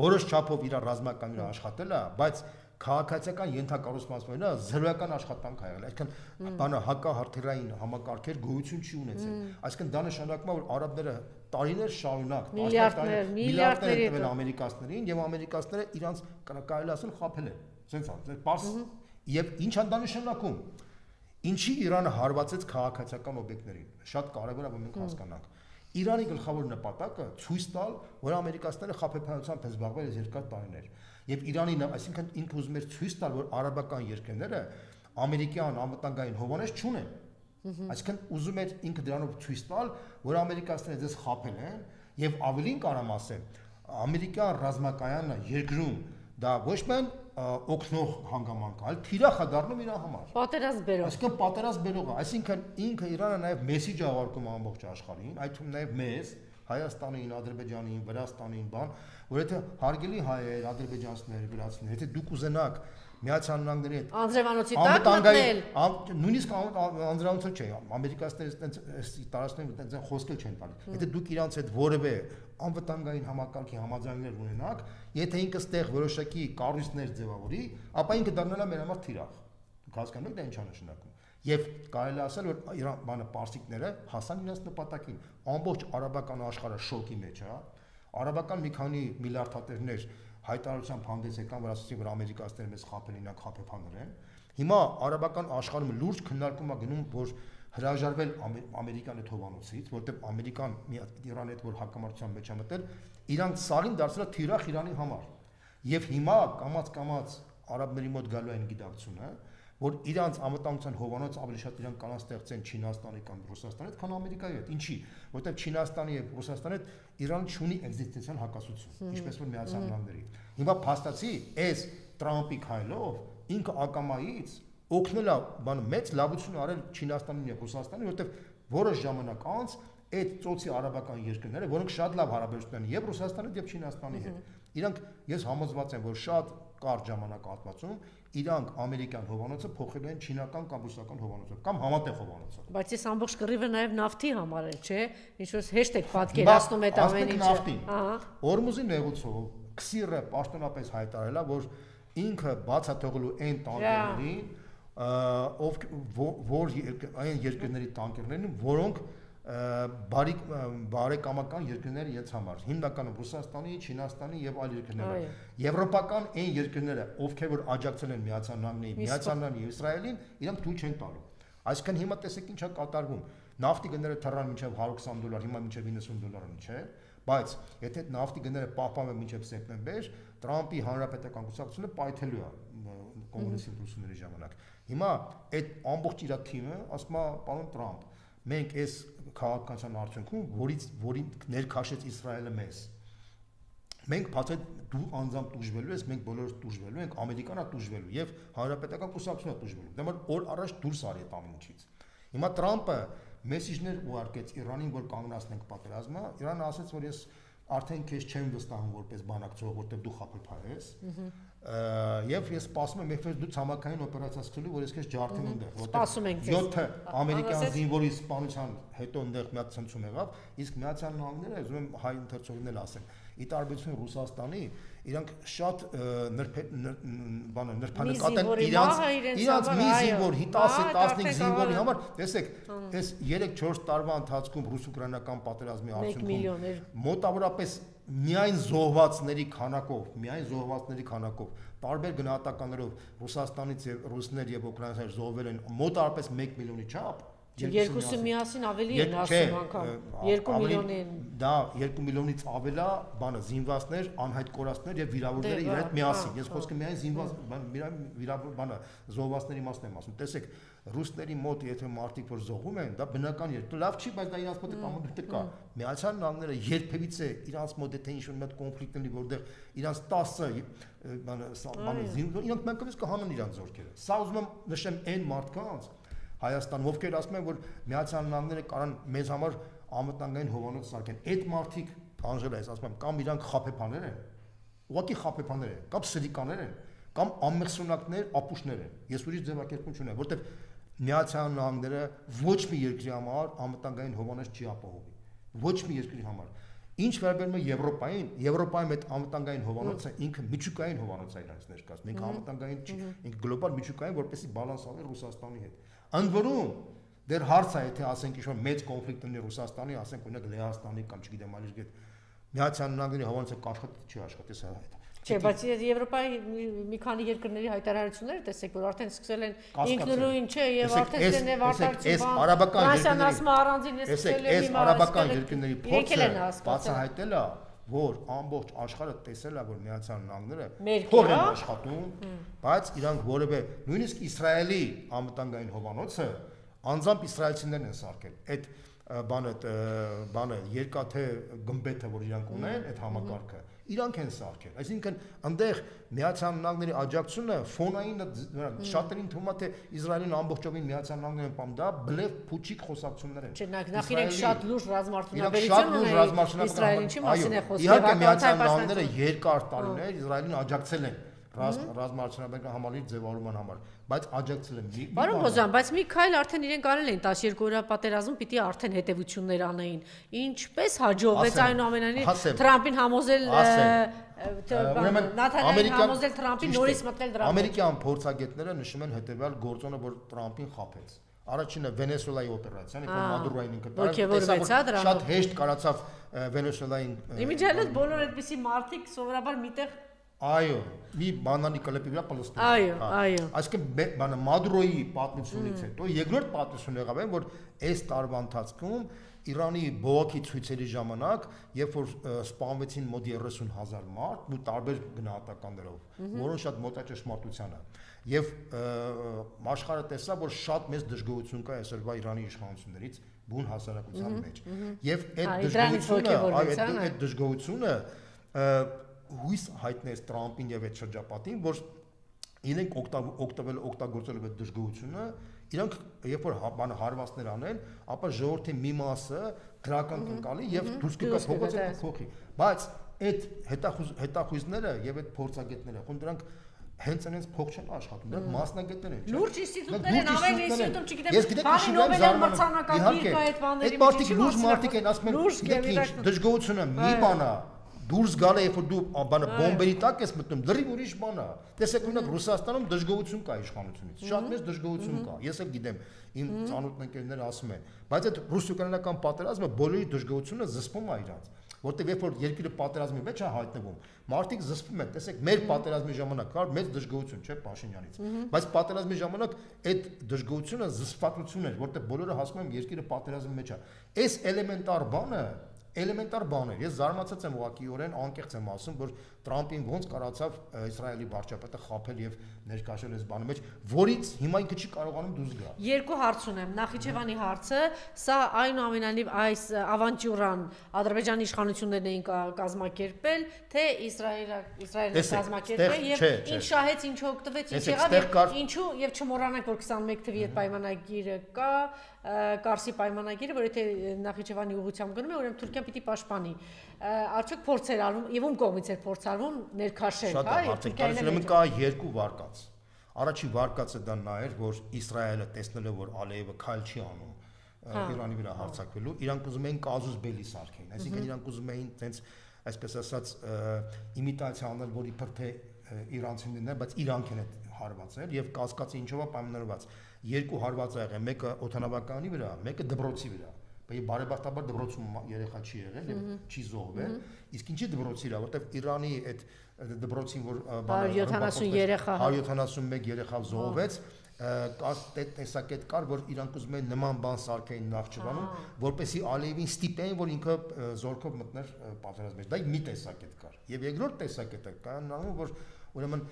որոշ չափով իր ռազմականները աշխատել է, բայց քաղաքացիական ենթակառուցվածքները զրոյական աշխատանք ա եղել, այսինքն բանը հակահարթերային համակարգեր գոյություն չի ունեցել։ Այսինքն դա նշանակում է, որ արաբները տարիներ շարունակ միլիարդներ տվել ամերիկացիներին եւ ամերիկացիները իրանց կարելի ասել խաբել են։ Սենց է, պարզ եւ ինչ է դա նշանակում։ Ինչի Իրանը հարվածեց քաղաքացիական օբյեկտներին։ Շատ կարեւոր է որ մենք հասկանանք։ Իրանի գլխավոր նպատակը ցույց տալ, որ ամերիկացիները խաբեբայությամբ են զբաղվել այս երկար տարիներ։ Եվ Իրանի, այսինքն ինքը ուզում էր ցույց տալ, որ արաբական երկրները ամերիկյան անվտանգային հովանոց չունեն։ Այսինքն ուզում էր ինքը դրանով ցույց տալ, որ ամերիկացիները դες խաբել են եւ ավելին կարամ ասեմ, ամերիկյան ռազմակայանը երկրում դա ոչ միայն օգնող հանգամանք, այլ թիրախ է դառնում իր համար։ Պատերազմ բերող։ Այսինքն պատերազմ բերող է, այսինքն ինքը Իրանը նաև մեսիջ աղարկում ամբողջ աշխարհին, այդ թվում նաև մեզ, Հայաստանին, Ադրբեջանին, Վրաստանին, որ եթե հարգելի հայեր, ադրբեջանցիներ, վրացիներ, եթե դուք ուզենաք Միացյալ Նահանգների հետ անձրևանոցի տակ մտնել, նույնիսկ անձրևանոցը չէ, ամերիկացիները այդպես տարածքներում այդպես խոսքել չեն տալի։ Եթե դուք իրանց հետ որևէ անվտանգային համակարգի համաձայններ ունենաք, եթե ինքը ստեղ որոշակի կառույցներ ձևավորի, ապա ինքը դառնալա մեր համար թիրախ։ Դուք հասկանում եք դա ինչ է նշանակում։ Եվ կարելի ասել որ Իրան բանը պարսիկները հասան իրենց նպատակին։ Ամբողջ արաբական աշխարհը շոկի մեջ է։ Արաբական մի քանի միլիարդատերներ հայտարարությամբ հանդես եկան, որ ասացին, որ ամերիկացիները մեզ խաբել են, խաբեբաներ են։ Հիմա արաբական աշխարհում լուրջ քննարկում է գնում, որ հրաժարվել ամերիկյան այդ հովանոցից, որտեղ ամերիկան Իրանի հետ որ հակամարտության մեջ է մտել, իրանք սարին դարձրել թիրախ Իրանի համար։ Եվ հիմա կամած արաբների մոտ գալու են գիտակցությունը, որ իրանց անվտանգության հովանոց ավելի շատ իրանք կանան ստեղծեն Չինաստանի կամ Ռուսաստանի հետ, քան Ամերիկայի հետ։ Ինչի՞, որտեղ Չինաստանի եւ Ռուսաստանի հետ Իրանը չունի էկզիստենցիալ հակասություն, ինչպես որ Միացյալ Նահանգների։ Հիմա փաստացի այս Տրամպի քայլով ինքը ակամայից օգնել է բան մեծ լավություն արել Չինաստանին եւ Ռուսաստանին, որտեղ որոշ ժամանակ անց այդ ծոցի արաբական երկրները, որոնք շատ լավ հարաբերություն ունեն եւ Ռուսաստանի հետ եւ Չինաստանի հետ, իրանք ես համոզված եմ, որ շատ կարճ ժամանակահատվածում իրանք ամերիկյան հովանոցը փոխելու են չինական կամ ռուսական հովանոցով կամ համատեղ հովանոցով։ Բայց այս ամբողջ կռիվը նաև նավթի համար է, չէ՞։ Ինչ-որ հեշտ է պատկերացնում այդ ամեն ինչը։ Ահա։ Օրմուզի նեղուցով Քսիրը պաշտոնապես հայտարարել է, որ ինքը բաց է թողելու այն տանկերներին, որ այն երկրների տանկերներին, որոնք բարեկամական երկրներ իրենց համար, հիմնականում Ռուսաստանի, Չինաստանի եւ այլ երկրները։ Եվրոպական այն երկրները, ովքեր որ աջակցել են Միացյալ Նահանգներին, Միացյալ Նահանգներին եւ Իսրայելին, իրանք թույլ չեն տալու։ Այսինքն հիմա տեսեք ինչ է կատարվում։ Նավթի գները թռան մինչև $120, հիմա մինչև $90 չէ, բայց եթե նավթի գները պահպանվեն մինչև սեպտեմբեր, Տրամպի հանրապետական կուսակցությունը պայթելու է կոնգրեսի ընտրությունների ժամանակ։ Հիմա այդ ամբողջ իր թիմը ասում է պարոն Տրամպ, մենք այս քաղաքական արդյունքում, որին ներքաշեց Իսրայելը մեզ, մենք բացի դու անձամբ դժվելու ես, մենք բոլորս դժվելու ենք, Ամերիկանը դժվելու եւ հանրապետական կուսակցությունը դժվելու։ Դա որ առաջ դուրս արի այդ ամեն ինչից։ Հիմա Տրամպը մեսիջներ ուղարկեց Իրանին, որ կանգնացնենք պատերազմը, Իրանը ասաց, որ ես արդեն քեզ չեմ վստահում որպես բանակցող, որտեղ դու խաբեբայ ես։ Եվ ես սպասում եմ, երբ դու ցամաքային օպերացիա սկսելու, որ ես քեզ ջարդեմ այնտեղ, որտեղ 7 ամերիկյան զինվորի սպանության հետո այնտեղ մի հատ ցնցում եղավ, իսկ Միացյալ Նահանգները, ուզում եմ հայ ընթերցողներն էլ ասեն, ի տարբերություն Ռուսաստանի, իրանք շատ նրբանկատ են իրանց մի զինվոր, 10-15 զինվորի համար, տեսեք, այս 3-4 տարվա ընթացքում ռուս-ուկրաինական պատերազմի արդյունքում մոտավորապես միայն զոհվածների քանակով, տարբեր գնահատականներով Ռուսաստանից եւ ռուսներ եւ ուկրաինացիներ զոհվել են մոտավորապես 1 միլիոնի չափ։ Երկուսը միասին ավելի են ասում անգամ 2 միլիոնի են։ Դա 2 միլիոնից ավել է բանը զինվածներ, անհայտ կորածներ եւ վիրավորները իր հետ միասին։ Ես խոսքը միայն զինված բանը զոհվածների մասն եմ ասում։ Տեսեք, ռուսների մոտ եթե մարդիկ որ զոհում են, դա բնական է։ Լավ չի, բայց դա իրանց մոտ կամոդուտ կա։ Միացյալ Նահանգները երբևիցե իրանց մոտ եթե ինչ-որ մի հատ կոնֆլիկտ լինի, որտեղ իրանց 10 բանը զինվոր, իրանք մենքովից կհանեն իրանց զորքերը։ Սա ուզում եմ նշեմ այն մարդկանց Հայաստանում, ովքեր ասում են, որ Միացյալ Նահանգները կարան մեզ համար անվտանգային հովանոց սարքեն։ Այդ մարդիկ, Անժելա, ես ասում եմ, կամ իրանք խաբեբաներ են, ուղղակի խաբեբաներ են, կամ սրիկաներ են, կամ անմեղսունակներ, ապուշներ են։ Ես ուրիշ ձևակերպում չունեմ, որտեղ Միացյալ Նահանգները ոչ մի երկրի համար անվտանգային հովանոց չի ապահովի։ Ոչ մի երկրի համար։ Ինչ վերաբերում է Եվրոպային, Եվրոպայում այդ անվտանգային հովանոցը ինքը միջուկային հովանոց է իրանց ներկայացնում։ Ինքը անվտանգային չի, ինքը գլոբալ միջուկային, որպեսզի բալանսավորի Ռուսաստանի հետ։ Ընդ որում դեռ հարց է, եթե ասենք ինչ-որ մեծ կոնֆլիկտ ունի Ռուսաստանի, ասենք օրինակ Լեհաստանի կամ չգիտեմ այլ երկրի, Միացյալ Նահանգների հովանոցը կաշխատի, չի աշխատի, սա է։ Չէ, բայց Եվրոպայի մի քանի երկրների հայտարարությունները տեսեք, որ արդեն սկսել են ինքնուրույն, չէ, եւ արդեն դեն եւ արտարչիվան։ Ֆրանսիան ասում է առանձին է սկսել է հիմա։ Այս արաբական երկրների փորձը բացահայտել է, որ ամբողջ աշխարհը տեսել է, որ Միացյալ Նահանգները փող են աշխատում, բայց իրանք որևէ նույնիսկ Իսրայելի անվտանգային հովանոցը անձամբ իսրայելցիներն են սարքել։ Այդ բանը երկաթե գմբեթը, որ իրանք ունեն, այդ համակարգը իրանք են սարքել։ Այսինքն այնտեղ Միացյալ Նահանգների աջակցությունը ֆոնային շատերին թվում է թե Իսրայելին ամբողջովին Միացյալ Նահանգներն են պամ, դա բլեֆ փուչիկ խոսակցություններ են։ Չէ, նախ իրենք շատ լուրջ ռազմարտունաբերություն ունեն Իսրայելին, չի մասին է խոսքը։ Իհարկե Միացյալ Նահանգները երկար տարիներ Իսրայելին աջակցել են ռազմարտունաբերական համալիրի ձևավորման համար, բայց աջակցել են մի։ Պարոն Բոզյան, բայց մի քայլ արդեն իրենք արել են 12 օրյա պատերազմում, պիտի արդեն հետևություններ անեին։ Ինչպես հաջողվեց այնուամենայնիվ Թրամփին համոզել Նաթանյալին համոզել Թրամփին նորից մտնել դրա։ Ամերիկյան փորձագետները նշում են հետևյալ գործոնը, որ Թրամփին խաբեց։ Առաջինը Վենեսուելայի օպերացիան, որ Մադուրոյին ինքը տարավ, շատ հեշտ կարացավ Վենեսուելային։ Իմիջիայլոց բոլոր այդպիսի մարդիկ սովորաբար միտեղ Այո, մի բանանի կլեպի վրա պլստում։ Այո։ Այսինքն բանը Մադուրոյի պատմությունից հետո երկրորդ պատմությունը եղավ, որ այս տարվա ընթացքում Իրանի բողոքի ցույցերի ժամանակ, երբ որ սպանվեցին մոտ 30,000 մարդ, ու տարբեր գնահատականներով, որոնց շատ մոտ է ճշմարտությանը, եւ աշխարհը տեսավ, որ շատ մեծ դժգոհություն կա այսօրվա Իրանի իշխանություններից բուն հասարակության մեջ։ Եվ այդ դժգոհությունը հույս հայտնեց Թրամփին եւ այդ շրջապատին, որ իրենք օգտագործելով այդ դժգոհությունը, իրանք երբ որ բանը հարվածներ անեն, ապա ժողովրդի մի մասը դրական կընկալի եւ դուրս կգա փողոցը փոխի։ Բայց այդ հետախույզները եւ այդ փորձագետները, խոն դրանք հենց այնպես փող չեն աշխատում, դրանք մասնագետներ են։ Լուրջ ինստիտուտներ են, ամեն ինստիտուտում, չգիտեմ, բանի Նոբելյան մրցանակակիր կա այդ բաների մեջ։ Այդ մարդիկ լուրջ մարդիկ են, ասում են, դժգոհությունը մի բան է։ Դուրս գալը, երբ որ դու բանը բոմբերի տակ ես մտնում, դրի ուրիշ բան է։ Տեսեք, օրինակ Ռուսաստանում դժգոհություն կա իշխանությունից։ Շատ մեծ դժգոհություն կա։ Ես էլ գիտեմ, իմ ծանոթ ընկերները ասում են, բայց այդ ռուս-ուկրաինական պատերազմը բոլորի դժգոհությունը զսպում է իրանց, որտեղ երբ որ երկիրը պատերազմի մեջ է հայտնվում, մարդիկ զսպում են, տեսեք, մեր պատերազմի ժամանակ կար մեծ դժգոհություն, չէ, Փաշինյանից։ Բայց պատերազմի ժամանակ այդ դժգոհությունը զսպվածություն էր, որտեղ բոլորը հասնում են երկիրը պատերազմի մեջ է։ Այս էլեմենտար բան է։ Ես զարմացած եմ ուղղակիորեն, անկեղծ եմ ասում, որ Թրամփին ոնց կարացավ Իսրայելի վարչապետը խաբել եւ ներկայացնել այս բանը մեջ, որից հիմա ինքը չի կարողանում դուրս գալ։ Երկու հարց ունեմ։ Նախիջևանի հարցը, սա այնուամենայնիվ այս ավանտյուրան Ադրբեջանի իշխանություններն էին կազմակերպել, թե Իսրայելը կազմակերպել եւ ինչ շահեց, ինչ օգտվեց, ինչ եղավ, ինչու եւ չմոռանանք, որ 21 թվականի այդ պայմանագիրը կա, Կարսի պայմանագիրը, որ եթե Նախիջևանի ուղղությամբ գնում է, ուրեմն Թուրքիան պիտի պաշտպանի։ Արդյոք փորձ էր արվում, եւ ում կողմից էր փորձ արվում ներքաշել, հա, եւ Թուրքիան ուրեմն կա երկու վարկած։ Առաջին վարկածը դա նա էր, որ Իսրայելը տեսնելով, որ Ալիևը քայլ չի անում Իրանի վրա հարձակվելու, իրանք ուզում էին կազուս բելի սարքեն, այսինքն իրանք ուզում էին տենց այսպես ասած իմիտացիա անել, որ իբր թե իրանցիներն են, բայց իրանք են այդ հարվածել եւ կասկածի ինչով է պայմանավորված։ Երկու հարված ա եղել, մեկը օթանավականի վրա, մեկը դպրոցի վրա։ Բայց բարեբախտաբար դպրոցում երեխա չի եղել եւ չի զոհվել։ Իսկ ինչի դպրոցի վրա, որտեվ Իրանի այդ դպրոցին որ 170 երեխա 171 երեխա զոհվեց, տեսակետ կար, որ իրանք ուզում էին նման բան սարքեին Նախճիվանում, որպեսզի Ալիևին ստիպեին, որ ինքը զորքով մտներ պատերազմի մեջ։ Դա մի տեսակետ կար։ Եվ երկրորդ տեսակետը կանանում, որ ուրեմն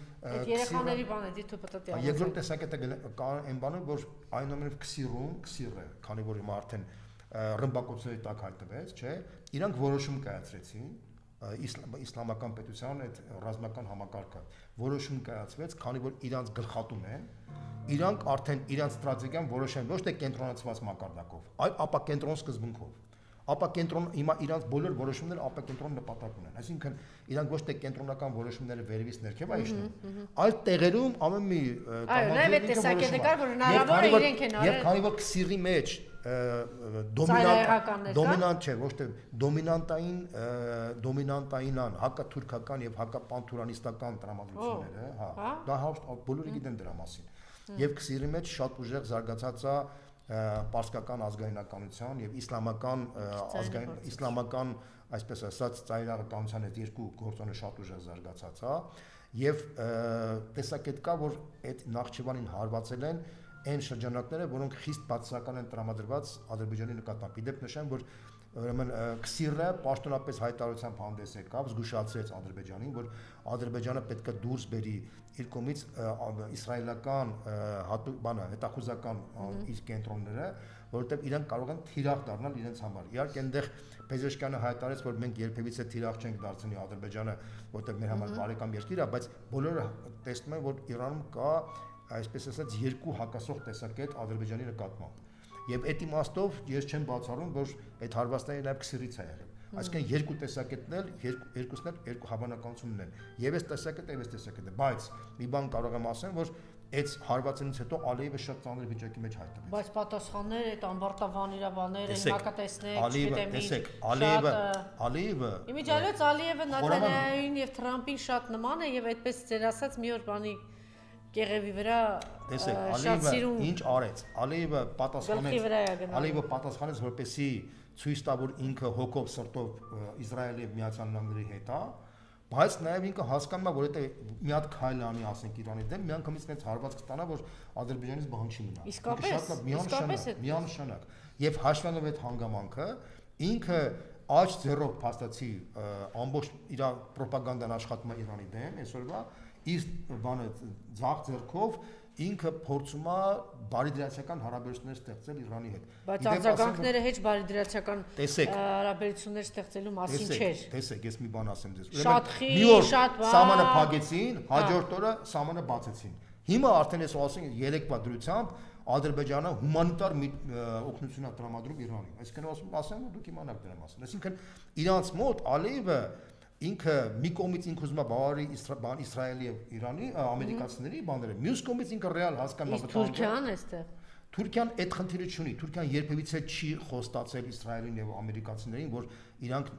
երեխաների բան է, դիթո պատատի։ Երկրորդ տեսակետը կա այն բանը, որ այնուամենայնիվ քսիր է, քանի որ հիմա արդեն ռմբակոծների տակ հայտնվեց, չէ, իրանք որոշում կայացրեցին իսլամական պետության այդ ռազմական համակարգը որոշում կայացվեց, քանի որ իրանց գլխատուն են իրանք արդեն իրանք ստրատեգիան որոշեն ոչ թե կենտրոնացված մակարդակով, այլ ապակենտրոն սկզբունքով։ Ապակենտրոն հիմա իրանք բոլոր որոշումները ապակենտրոն նպատակ ունեն, այսինքն իրանք ոչ թե կենտրոնական որոշումները վերևից ներքև այշտեն, այլ տեղերում ամեն մի այո, նաև այդ տեսակետը կար, որ հնարավոր է իրենք են արել։ Եվ քանի որ քսիրի մեջ դոմինանտ չէ, ոչ թե դոմինանտայինան հակաթուրքական եւ հակապանթուրանիստական տրամադրությունները, հա, դա բոլորը գիտեն դրա մասին։ Եվ քսիրի մեջ շատ ուժեղ զարգացած է պարսկական ազգայնականության եւ իսլամական այսպես ասած ծայրահեղականության այդ երկու գործոնը շատ ուժեղ զարգացած է եւ տեսակետ կա որ այդ Նախճիվանին հարվածել են այն շրջանակները որոնք խիստ բացասական են տրամադրված Ադրբեջանի նկատմամբ իդեպ նշեմ որ ուրեմն քսիրը պաշտոնապես հայտարարությամբ հանդես եկավ զգուշացրեց Ադրբեջանին որ Ադրբեջանը պետք է դուրս բերի իր կողմից իսրայելական հետախուզական իր կենտրոնները որովհետև իրանք կարող են թիրախ դառնալ իրենց համար իհարկե այնտեղ Փեզեշկյանը հայտարարեց որ մենք երբևիցե թիրախ չենք դարձնի Ադրբեջանը որովհետև մեր համար բարեկամ երկիր է բայց բոլորը տեսնում են որ Իրանում կա այսպես ասած երկու հակասող տեսակետ Ադրբեջանի նկատմամբ եւ այդ իմաստով ես չեմ բացառում որ այդ հարվածները նաեւ քսիրից է եղել այսինքն երկու տեսակետն էլ երկուսն էլ երկու հավանականություն ունեն եւ այս տեսակետը եւ այս տեսակետը բայց մի բան կարող եմ ասեմ որ այդ հարվածից հետո Ալիևը շատ ծանր վիճակի մեջ հայտնվեց բայց պատասխանները այդ ամբարտավանիրաբաները հակատեսնեք չգիտեմ տեսեք Ալիևը իմիջիալից Ալիևը Նաթանյահին եւ Թրամփին շատ նման է եւ այդպես ձեր ասած մի օր բանի Կեղևի վրա շատ սիրուն ինչ արեց Ալիևը պատասխանեց որպեսի ցույց տա որ ինքը հոգով սրտով Իսրայելի եւ Միացյալ Նահանգների հետ է բայց նաեւ ինքը հասկանում է որ եթե մի հատ քայլ անի ասենք Իրանի դեմ միանգամից մեծ հարված կստանա որ Ադրբեջանից բան չի մնա իսկապես միանշանակ եւ հաշվելով այդ հանգամանքը ինքը աճ ձեռով փաստացի ամբողջ իր ռոպագանդան աշխատում է Իրանի դեմ այսօրվա իսկ բանը ձախ ձեռքով ինքը փորձում է բարիդրացիական հարաբերություններ ստեղծել Իրանի հետ։ Բայց արձագանքները հեչ բարիդրացիական հարաբերություններ ստեղծելու մասին չէր։ Տեսեք, ես մի բան ասեմ ձեզ։ Շատ խիստ, շատ սահմանը փակեցին, հաջորդ օրը սահմանը բացեցին։ Հիմա արդեն ես ասում եմ երեկվա դրությամբ Ադրբեջանը հումանիտար օգնություն է տրամադրում Իրանին։ Այսինքն ասեմ որ դուք իմանաք դրա մասին։ Այսինքն իրանց մոտ Ալիևը ինքը մի կողմից ինքը ուզում է բավարարի Իսրայելի եւ Իրանի ամերիկացիների բաները մյուս կողմից ինքը ռեալ հասկանում է Թուրքիան այստեղ Թուրքիան այդ խնդիրը չունի Թուրքիան երբևիցե չի խոստացել Իսրայելին եւ ամերիկացիներին որ իրանք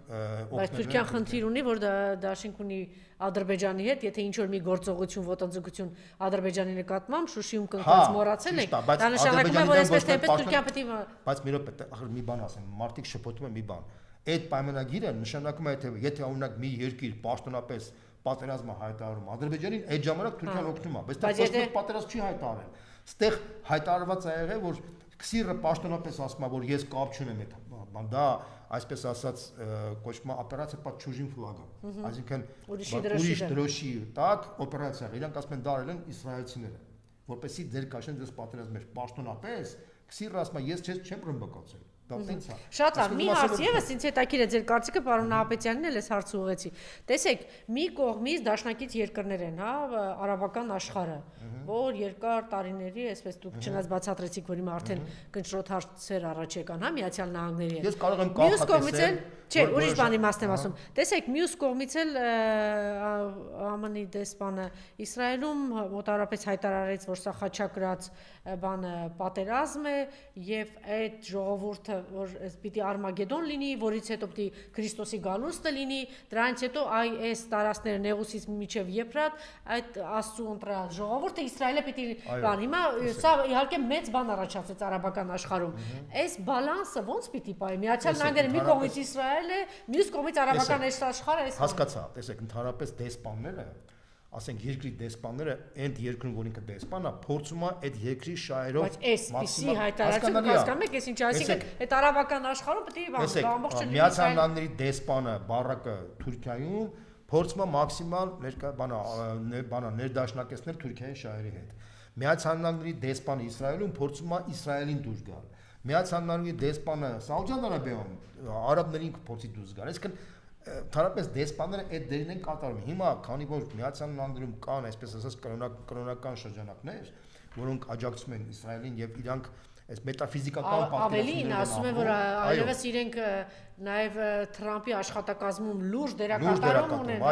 բայց Թուրքիան խնդիր ունի որ դաշինք ունի Ադրբեջանի հետ եթե ինչ որ մի գործողություն ոտնձգություն Ադրբեջանի նկատմամբ Շուշիում կնքած մոռացել եք դա նշանակում է որ այսպես թե Թուրքիան պետք է բայց մի րոպե ախր մի բան ասեմ մարդիկ շփոթում են մի բան այդ պայմանագիրը նշանակում է թե եթե օրինակ մի երկիր պաշտոնապես պատերազմը հայտարարում Ադրբեջանին այդ ժամանակ Թուրքիան օգնում է բայց դա պաշտոնապես պատերազմ չի հայտարարել ստեղ հայտարարված է եղել որ քսիրը պաշտոնապես ասում է որ ես կապ չունեմ այդ բան դա այսպես ասած կոչվում է օպերացիա под чужим флагом այսինքն ուրիշ դրոշի տակ օպերացիա իրանք ասում են դա արել են իսրայելցիները որպեսզի ձեր կաշեն ձեզ պատերազմներ պաշտոնապես քսիրը ասում է ես չեմ ռմբակացել Շատ լավ, մի հարց եւս ինձ հետաքրիր է ձեր կարծիքը պարոն Նահապետյանին էլ էս հարցը ուղղեցի։ Տեսեք, մի կողմից դաշնակից երկրներ են, հա, արաբական աշխարհը, որ երկար տարիների, այսպես դուք չնայած բացատրեցիք, որ հիմա արդեն կնճռոտ հարցեր առաջ եկան, հա, Միացյալ Նահանգների հետ։ Ես կարող եմ կանխատեսել, չէ, ուրիշ բան իմաստ եմ ասում։ Տեսեք, մյուս կողմից էլ ԱՄՆ-ի դեսպանը Իսրայելում մոտավորապես հայտարարեց, որ սա խաչակրած բանը պատերազմ է եւ այդ ժողովուրդը որ պիտի Արմագեդոն լինի, որից հետո պիտի Քրիստոսի գալուստը լինի, դրանից հետո այս տարածքները Նեղուսից մինչև Եփրատ, այդ Աստծո ընտրյալ ժողովուրդը Իսրայելը պիտի բան։ Հիմա սա իհարկե մեծ բան առաջացեց արաբական աշխարհում։ Այս բալանսը ո՞նց պիտի պահի։ Միացյալ Նահանգները մի կողմից Իսրայելը, մյուս կողմից արաբական աշխարհը, այս հասկացա, տեսեք, ընդհանրապես դեսպանները ասենք երկրի դեսպանները այդ երկրում որ ինքը դեսպան է փորձում է այդ երկրի շահերով բայց այսպիսի հայտարարություն հասկանում եք, այս ինչ այսինքն այդ արաբական աշխարհում պետք է ամբողջ Միացյալ Նահանգների դեսպանը Բարակը Թուրքիայում փորձում է մաքսիմալ ներդաշնակեցնել Թուրքիայի շահերի հետ Միացյալ Նահանգների դեսպանը Իսրայելում փորձում է Իսրայելին դուրս գալ Միացյալ Նահանգների դեսպանը Սաուդյան Արաբիայում արաբներին փորձի դուրս գալ այսինքն Թարապես դեսպանները այդ դերին են կատարում։ Հիմա քանի որ Միացյալ Նահանգներում կան, այսպես ասած, կրոնական շրջանակներ, որոնք աջակցում են Իսրայելին եւ իրանք այս մետաֆիզիկական ավելին ասում են, որ այլևս իրենք նաև Թրամփի աշխատակազմում լուրջ դերակատարում ունեն,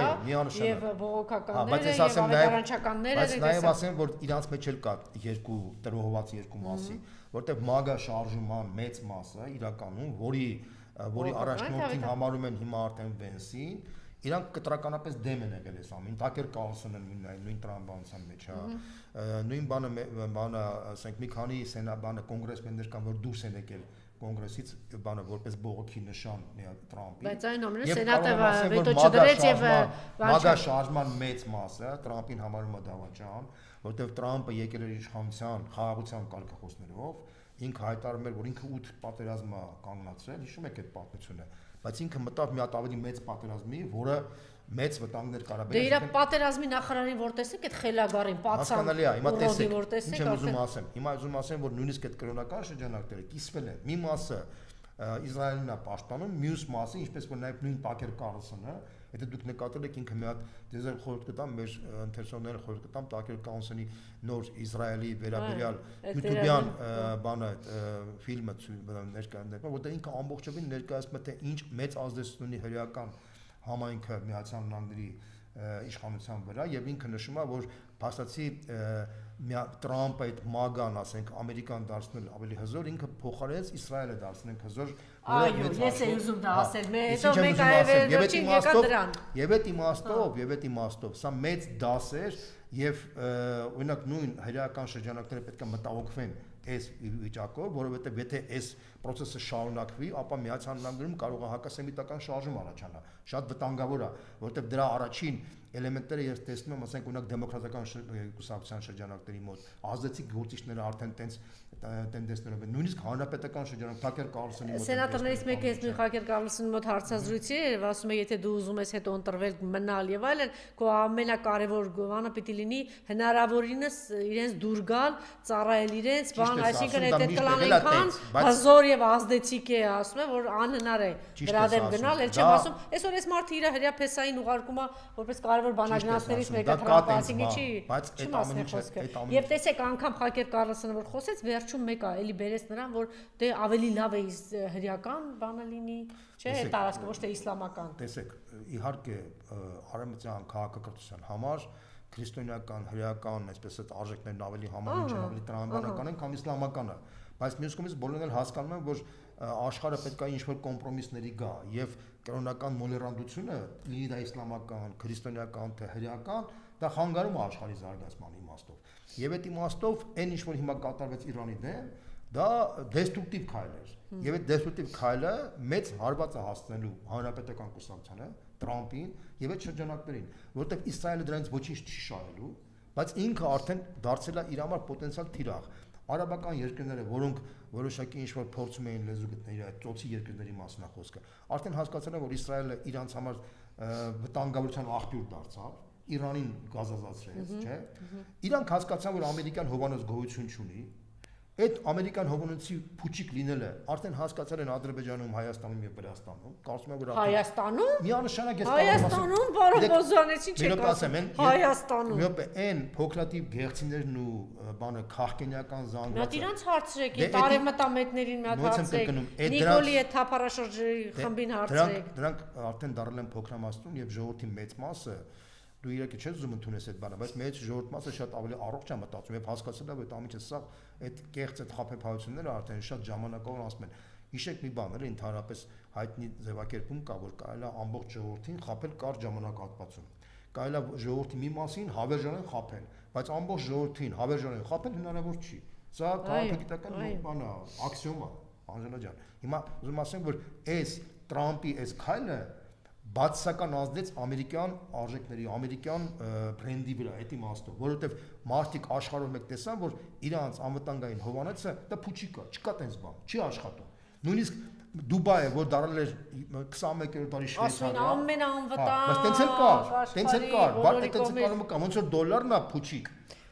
եւ բողոքականները եւ ավետարանչականները, բայց նաև ասեմ, որ իրանց մեջ էլ կա երկու տրոհված երկու մասի, որտեղ MAGA շարժման մեծ մասը իրականում, որի առաջնորդին համարում են հիմա արդեն Վենսին, իրանք կտրականապես դեմ են եղել այս ամեն, Թաքեր Կարլսոնը նույն տրամաբանության մեջ, նույն բանը, ասենք մի քանի սենաբանը կոնգրեսմեններ կան, որ դուրս են եկել կոնգրեսից, բանը որպես բողոքի նշան Տրամփի։ Բայց այն ամենը սենատը վետո չդրեց եւ MAGA շարժման մեծ մասը Տրամփին համարում է դավաճան, որտեղ Տրամփը եկել էր իշխանության խաղաղության կարգախոսներով, ինքը հայտարարում էր, որ ինքը 8 պատերազմ է կանգնացրել, հիշում եք այդ պատմությունը, բայց ինքը մտավ մի հատ ավելի մեծ պատերազմի, որը մեծ վտանգներ կարաբերել։ Դե իր պատերազմի նախարարին որ տեսեք այդ խելագարին, պատսան։ Հասկանալի է, հիմա տեսեք, ինչ եմ ուզում ասեմ։ Հիմա ուզում ասեմ, որ նույնիսկ այդ կրոնական շրջանակները կիսվել են։ Մի մասը Իսրայելն է պաշտպանում, մյուս մասը, ինչպես որ նաև նույն Թաքեր Կարլսոնը, եթե դուք նկատել եք ինքը մի հատ դեզեր խորհուրդ կտամ, մեր ընթերցողները խորհուրդ կտամ Թաքեր Կարլսոնի նոր Իսրայելի վերաբերյալ YouTube-յան բանը ֆիլմը ներկայացնում, որտեղ ինքը ամբողջովին ներկայացնում է թե ինչ մեծ ազդեցություն ունի հրեական համայնքը Միացյալ Նահանգների իշխանության վրա եւ ինքը նշում է, որ փաստացի Տրամփը այդ MAGA-ն, ասենք, Ամերիկան դարձնել ավելի հզոր, ինքը փոխարենից Իսրայելը դարձնենք հզոր, այո, ես եմ ուզում դա ասել, հետո մենք այևերջին եկան դրան։ Եվ այդ իմաստով, սա մեծ դաս էր եւ օրինակ նույն հրեական շրջանակները պետք է մտահոգվեն այս վիճակով, որովհետեւ եթե այս process-ը շարունակվի, ապա Միացյալ Նահանգներում կարող է հակասեմիտական շարժում առաջանա։ Շատ վտանգավոր է, որովհետեւ դրա առաջին էլեմենտները ես տեսնում եմ, ասենք օրինակ դեմոկրատական կուսակցության շրջանակների մոտ ազդեցիկ գործիչները արդեն տենդենսներով են, նույնիսկ հանրապետական շրջանում Թաքեր Կարլսոնի մոտ սենատորներից մեկը ես մի Թաքեր Կարլսոնի մոտ հարցազրույցի էր, ասում է, եթե դու ուզում ես հետո ընտրվել մնալ եւ այլն, քո ամենակարևոր գովանը պիտի լինի հնարավորինս իրենց դուր գալ, ծառայել իրենց, բան, այսինքն այդ կլան այնքան հզոր եւ ազդեցիկ է, ասում է, որ անհնար է դրա դեմ գնալ, ել չեմ ասում, այսօր այս մարդը իր հրյա փեսային ուղարկում է որպես կարևոր բանագնացներից մեկը Տրամփը, այսինքն չի մասնի խոսքը։ Եվ տեսեք, անգամ Թաքեր Կարլսոնը որ խոսեց, վերջում մեկը էլի բերեց նրան, որ դե ավելի լավ է հրեական բանը լինի, չէ, տարածքը ոչ թե իսլամական։ Տեսեք, իհարկե արևմտյան քաղաքակրթության համար քրիստոնեական, հրեական, այսպես այդ արժեքներն ավելի համահունչ են, ավելի տրամաբանական են, քան իսլամականը, բայց մյուս կողմից բոլորն էլ հասկանում են, որ աշխարհը պետք է ինչ-որ կոմպրոմիսների գա եւ կրոնական մոլերանդությունը, լինի դա իսլամական, քրիստոնեական թե հրեական, դա խանգարում է աշխարհի զարգացման իմաստով։ Եվ այդ իմաստով այն ինչ որ հիմա կատարվեց Իրանի դեմ, դա դեստրուկտիվ քայլ էր։ Եվ այդ դեստրուկտիվ քայլը մեծ հարված է հասցնելու հանրապետական կուսակցությանը, Տրամփին եւ այդ շրջանակներին, որովհետեւ Իսրայելը դրանից ոչինչ չի շահելու, բայց ինքը արդեն դարձել է իր համար պոտենցիալ թիրախ։ Արաբական երկրները, որոնք որոշակի ինչ-որ փորձում էին լեզու գտնել այդ ծոցի երկրների մասն է խոսքը, արդեն հասկացել են, որ Իսրայելը իրանց համար վտանգավորության աղբյուր դարձավ, Իրանին գազազացրեց, չէ՞։ Իրանք հասկացան, որ ամերիկյան հովանոց գոյություն չունի։ Այդ ամերիկյան հովանոցի փուչիկ լինելը արդեն հասկացել են Ադրբեջանում, Հայաստանում եւ Վրաստանում։ Կարծում եմ, որ Հայաստանում միանշանակ ես Հայաստանում բարոբոզանեցին չեք ասում։ Հայաստանում։ Միոպե այն փոքրատիվ գեղցիներն ու բանը քաղաքենիական զանգվածը։ Նա իրանց հարցրեք, այդ արևմտամետներին մի հատ հարցրեք։ Նիկոլի այդ թափառաշրջի խմբին հարցրեք։ Դրանք արդեն դառել են փոքրամասնություն եւ ժողովրդի մեծ մասը դու իրոք չես ուզում ընդունես այդ բանը, բայց մեծ ժողովուրդ մասը շատ ավելի առողջ է մտածում եւ հասկացել է, որ այդ ամիջը սա այդ կեղծ այդ խաբեբայությունները արդեն շատ ժամանակավոր ասում են։ Հիշեք մի բան, էլի ընդհանրապես հայտնի ձևակերպում կա, որ կարելի է ամբողջ ժողովրդին խաբել կարճ ժամանակահատվածում։ Կարելի է ժողովրդի մի մասին հավերժանեն խաբել, բայց ամբողջ ժողովրդին հավերժանեն խաբել հնարավոր չի։ Սա քաղաքագիտական բան է, աքսիոմ է, Անժելա ջան։ Հիմա ուզում ասեմ, որ այս Տրամփի այս քայլը բացասական ազդեց ամերիկյան արժեքների, ամերիկյան բրենդի վրա, այդ իմաստով, որովհետև մարդիկ աշխարհով մեկ տեսան, որ իրանց անվտանգային հովանոցը դա փուչիկ է, չկա տենց բան, չի աշխատում։ Նույնիսկ Դուբայը, որ դարել էր 21-րդ դարի Շվեյցարիա, ամենաանվտանգ, բայց տենց էլ կար, բարձր տենց կարում կա, ոնց որ դոլարն է փուչիկ։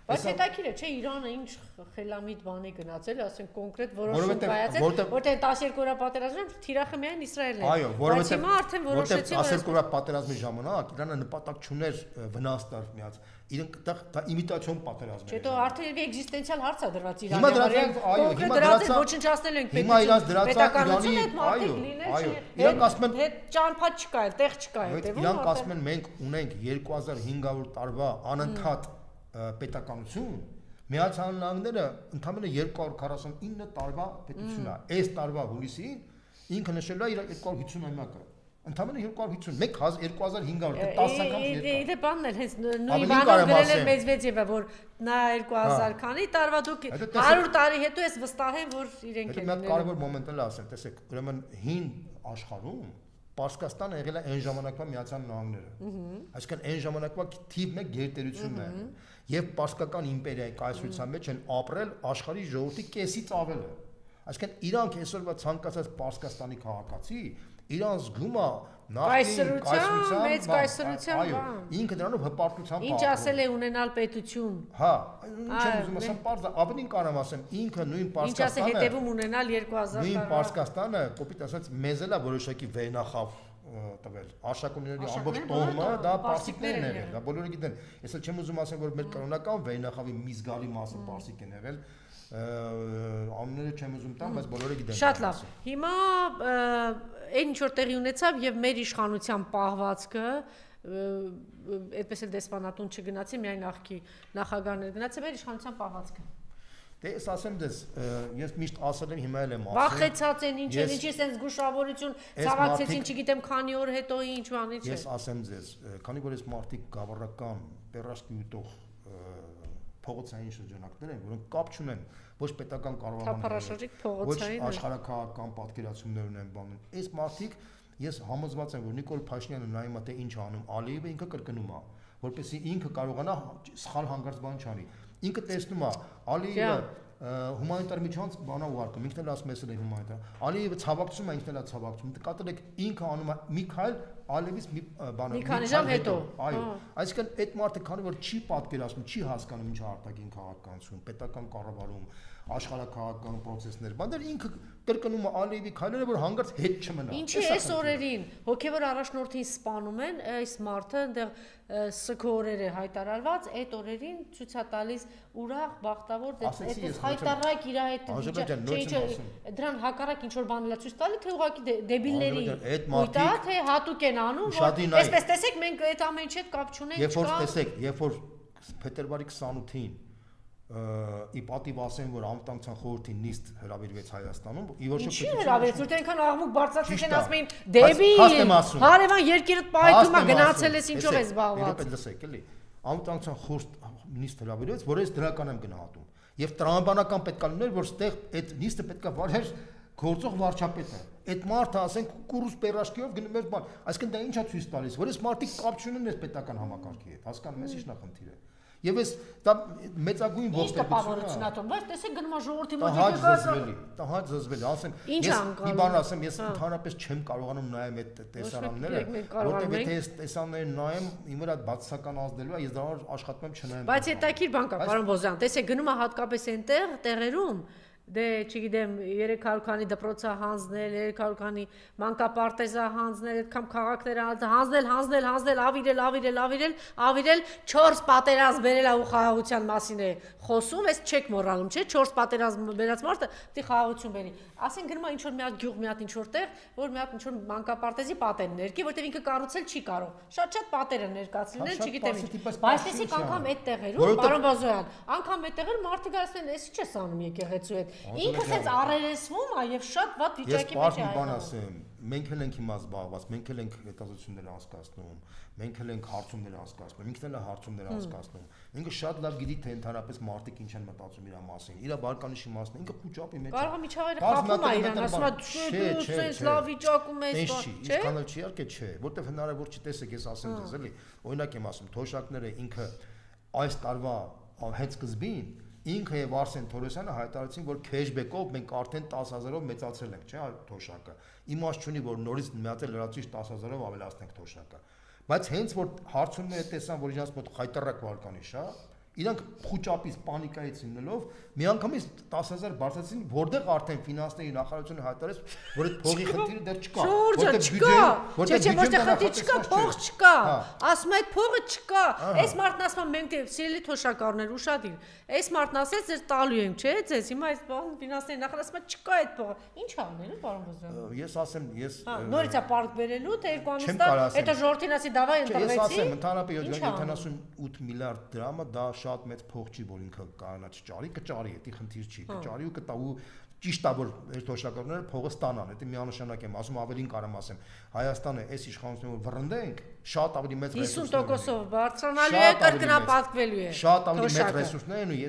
Բայց հետաքրքիր է, չէ, Իրանը ինչ խելամիտ բանի գնացել, ասենք կոնկրետ որոշում կայացել, որտեղ 12 օրյա պատերազմում թիրախը միայն Իսրայելն է։ Այո, բայց հիմա արդեն որոշեցին, որ 12 օրյա պատերազմի ժամանակ Իրանը նպատակ չուներ վնաս տալ միած։ Իրենք դա իմիտացիոն պատերազմ էր։ Չէ, դու արդեն եւի էքզիստենցիալ հարց է դրված Իրանի Հիմա դրած ոչնչացնել ենք հիմա իրաց դրածա Իրանի, այո, իրանք ասում են հետ ճանապարհ չկա, տեղ չկա հետևում։ Իրանք ասում են մենք ունենք 2500 տարվա անընդհատ պետականություն, Միացյալ Նահանգները ընդամենը 249 տարվա պետություն է։ Այս տարվա հուլիսին ինքը նշել է իր 250-ամյակը։ Ընդամենը 250, 2500, 10 անգամ երկար։ Դե բանն էլ հենց նույն բանը գրել է Մեզվեդևը, որ նա 2000 քանի տարվա դուք 100 տարի հետո ես վստահ եմ, որ իրենք են։ Դա մի կարևոր մոմենտ էլ ասեմ, տեսեք, ուրեմն հին աշխարհում Պարսկաստանը եղել է այն ժամանակվա Միացյալ Նահանգները։ Այսինքն այն ժամանակվա թիվ 1 գերտերությունն է։ Եվ Պարսկական իմպերիայի կայսրության մեջ են ապրել աշխարհի ժողովրդի կեսից ավելը։ Այսինքն իրանք այսօրվա ցանկացած Պարսկաստանի քաղաքացի իրան զգում է կայսրության, մեծ կայսրության բան։ Ինքը դրանով հպարտությամբ ինչ ասել է ունենալ պետություն։ Հա, չեմ ուզում ասեմ, պարզ ավելին կարամ ասեմ, ինքը նույն Պարսկաստանը։ Ինչ ասել հետևում ունենալ 2000 նույն Պարսկաստանը, կոպիտ ասած, մեզ էլ է որոշակի վերնախավ տվել։ Արշակունիների ամբողջ տոհմը դա պարսիկներն են եղել, դա բոլորը գիտեն։ Ես էլ չեմ ուզում ասեմ, որ մեր կրոնական վերնախավի մի զգալի մասը պարսիկ են եղել։ Ամենը չեմ ուզում տամ, բայց բոլորը գիտեն։ Շատ լավ։ Հիմա այն ինչ որ տեղի ունեցավ եւ մեր իշխանության պահվածքը այդպես էլ դեսպանատուն չգնացի, միայն նախագահներ գնացի, մեր իշխանության պահվածքը։ Դե ես ասեմ դες, ես միշտ ասել եմ, հիմա էլ եմ ասում։ Վախեցած են, ինչ են, ինչի sense զգուշավորություն ցավացեցին, չգիտեմ քանի օր հետո ինչ բանի չէ։ Ես ասեմ ձեզ, քանի որ ես մարդիկ գավառական, պերաշկի ուտող փողոցային շրջանակներ են, որոնք կապ չունեն ոչ պետական կառավարման, ոչ աշխարհակահաղական պատկերացումներ ունեն բանն։ Այս մարդիկ ես համոզված եմ, որ Նիկոլ Փաշինյանը նայում է թե ինչ անում, Ալիևը ինքը կրկնում է, որպեսզի ինքը կարողանա սխալ հանգարց բան չանի։ Ինքը տեսնում է Ալիևը հումանիտար միջանց բանա ուղարկում, ինքն էլ ասում է սել հումանիտար։ Ալիևը ցավակցում է, ինքն էլ է ցավակցում։ Նկատել եք ինքը անում է մի քայլ Ալիևից մի բան։ Մի քանի ժամ հետո։ Այո։ Այսինքն այդ մարդը քանի որ չի պատկերացնում, չի հասկանում ինչ է արտաքին քաղաքականություն, պետական կառավարում, աշխարհակահաղական process-ներ, բաներ ինքը կրկնում է Ալիևի քայլերը, որ հանգարց հետ չմնա։ Ինչի այս օրերին հոգևոր առաջնորդին սպանում են, այս մարդը այնտեղ սքորեր է հայտարարված, այդ օրերին ցույց է տալիս ուրախ, բախտավոր, այդպես հայտարարակ իր հետ դրան հակառակ ինչ որ բան լա ցույց տալի, թե ուղղակի դեբիլների կույտա, թե հատուկ են անում, որ այսպես տեսեք մենք այդ ամենի հետ կապ չունենք, երբ որ տեսեք, երբ որ փետրվարի 28-ին ի պատիվ ասեմ, որ անվտանգության խորհրդի նիստ հրավիրվեց Հայաստանում, ի ոչ Ինչի հրավիրեց, որ այնքան աղմուկ բարձրացրեցին, ասում էին դեբիլ, հարևան երկիրդ պայթում է, գնացել ես ինչով ես զբաղված։ Եվ լսեք, էլի, անվտանգության խորհրդ նիստ հրավիրեց, որ ես դրական եմ գնահատում։ Եվ տրամաբանական պետք է լիներ, որ ստեղ այդ նիստը պետք է վարեր գործող վարչապետը։ Այդ մարդը, ասենք, կուրուս պերաշկիով գնում էր բան։ Այսինքն դա ի՞նչ է ցույց տալիս, որ այս մարդիկ կապ չունեն այս պետական համակարգի հետ։ Հասկանում ես ի՞նչն է խնդիրը։ Եվ այս դա մեծագույն ողբերգություն է, բայց տեսեք գնում է ժողովրդի մոտ դա հաճ զզվելի, ասեմ, ես մի բան ասեմ, ես ընդհանրապես չեմ կարողանում նայեմ այդ տեսարանները, որտեղ եթե այս տեսարանները նայեմ, իմ վրա բացասական ազդելու է, ես դրա աշխատում եմ չնայեմ։ Բայց հետաքրքիր բան կա, պարոն Բոզյան, տեսեք գնում է հատկապես այնտեղ տեղերում դե չգիտեմ 300 քանի դպրոցա հանձնել, 300 քանի մանկապարտեզա հանձնել, այդքան քաղաքներ հանձնել, ավիրել 4 պատերազմ բերելա ու խաղաղության մասին է խոսում, այս չեք մոռանում, չէ՞, 4 պատերազմ բերած մարդը պիտի խաղաղություն բերի։ Ասեն գնում է ինչ որ մի հատ գյուղ, մի հատ ինչ որ տեղ, որ մի հատ ինչ որ մանկապարտեզի պատեր ներկի, որտեղ ինքը կառուցել չի կարող։ Շատ պատեր են ներկացնել, չգիտեմ ինչ։ Բայց տեսեք անգամ այդ տեղերում, պարոն Բազոյան, անգամ այդ տեղերում մարդը գալիս են, էս ի՞նչ ես անում եկեղեցու հետ։ Ինքը sense առերեսվում է եւ շատ վատ վիճակի մեջ է։ Ես բան ասեմ, մենք էլ ենք հիմա զբաղված, մենք էլ ենք հետազոտություններ անցկացնում, մենք էլ ենք հարցումներ անցկացնում, ինքն էլ է հարցումներ անցկացնում։ Ինքը շատ լավ գիտի թե ընդհանրապես մարդիկ ինչ են մտածում իր մասին, իր բարկանիշի մասն, ինքը խոճապի մեջ է։ Կարող է միջավայրը խափում է իրան, ասում է դու sense լավ վիճակում ես, չէ։ Ինչքան էլ չի իհարկե չէ, որտեվ հնարավոր չի տեսեք, ես ասեմ ձեզ էլի, օրինակ եմ ասում, թոշակները ինքը այս տարվա հետ սկզբին ինքը եւ Արսեն Թորոսյանը հայտարարեցին, որ քեշբեկով մենք արդեն 10000-ով մեծացրել ենք, չէ՞, թոշակը։ Իմաստ չունի, որ նորից միացել լրացուցիչ 10000-ով ավելացնենք թոշակը։ Բայց հենց որ հարցումները տեսան, որ իրանց մոտ խայտարակ վարկանիշ է, Իրանք խոճապից պանիկայից իմնելով միանգամից 10,000 բարձրացին, որտեղ արդեն ֆինանսների նախարարությունը հայտարարեց, որ այդ փողի խնդիրը դեռ չկա, ասում այդ փողը չկա, այս մարդն ասում է մենք սիրելի թոշակառուներ ուշադիր, այս մարդն ասեց ձեր տալու ենք, չէ՞, ձեզ հիմա այս բան ֆինանսների նախարարը ասում է չկա այդ փողը, ինչ անելու, պարոն Բոզյան։ Ես ասեմ, նորից է պարկ բերելու, թե 2 ամիս տա, հետո ժողովրդին ասի դավայ ընտրվեցի։ Ես ասեմ, ընդհանրապես 78 միլիարդ դրամը դա շատ մեծ փող չի, որ ինքը կարողանա չճարի, կճարի, դա խնդիր չի, կճարի ու կտա ու ճիշտ է որ այս թոշակառուները փողը ստանան, դա միանշանակ եմ ասում, ավելին կարամ ասեմ, Հայաստանը այս իշխանությունը որ վռնդենք, շատ ավելի մեծ 50%-ով բարձրանալու է, կրկնապատկվելու է։ Շատ ավելի մեծ ռեսուրսներ են ու դա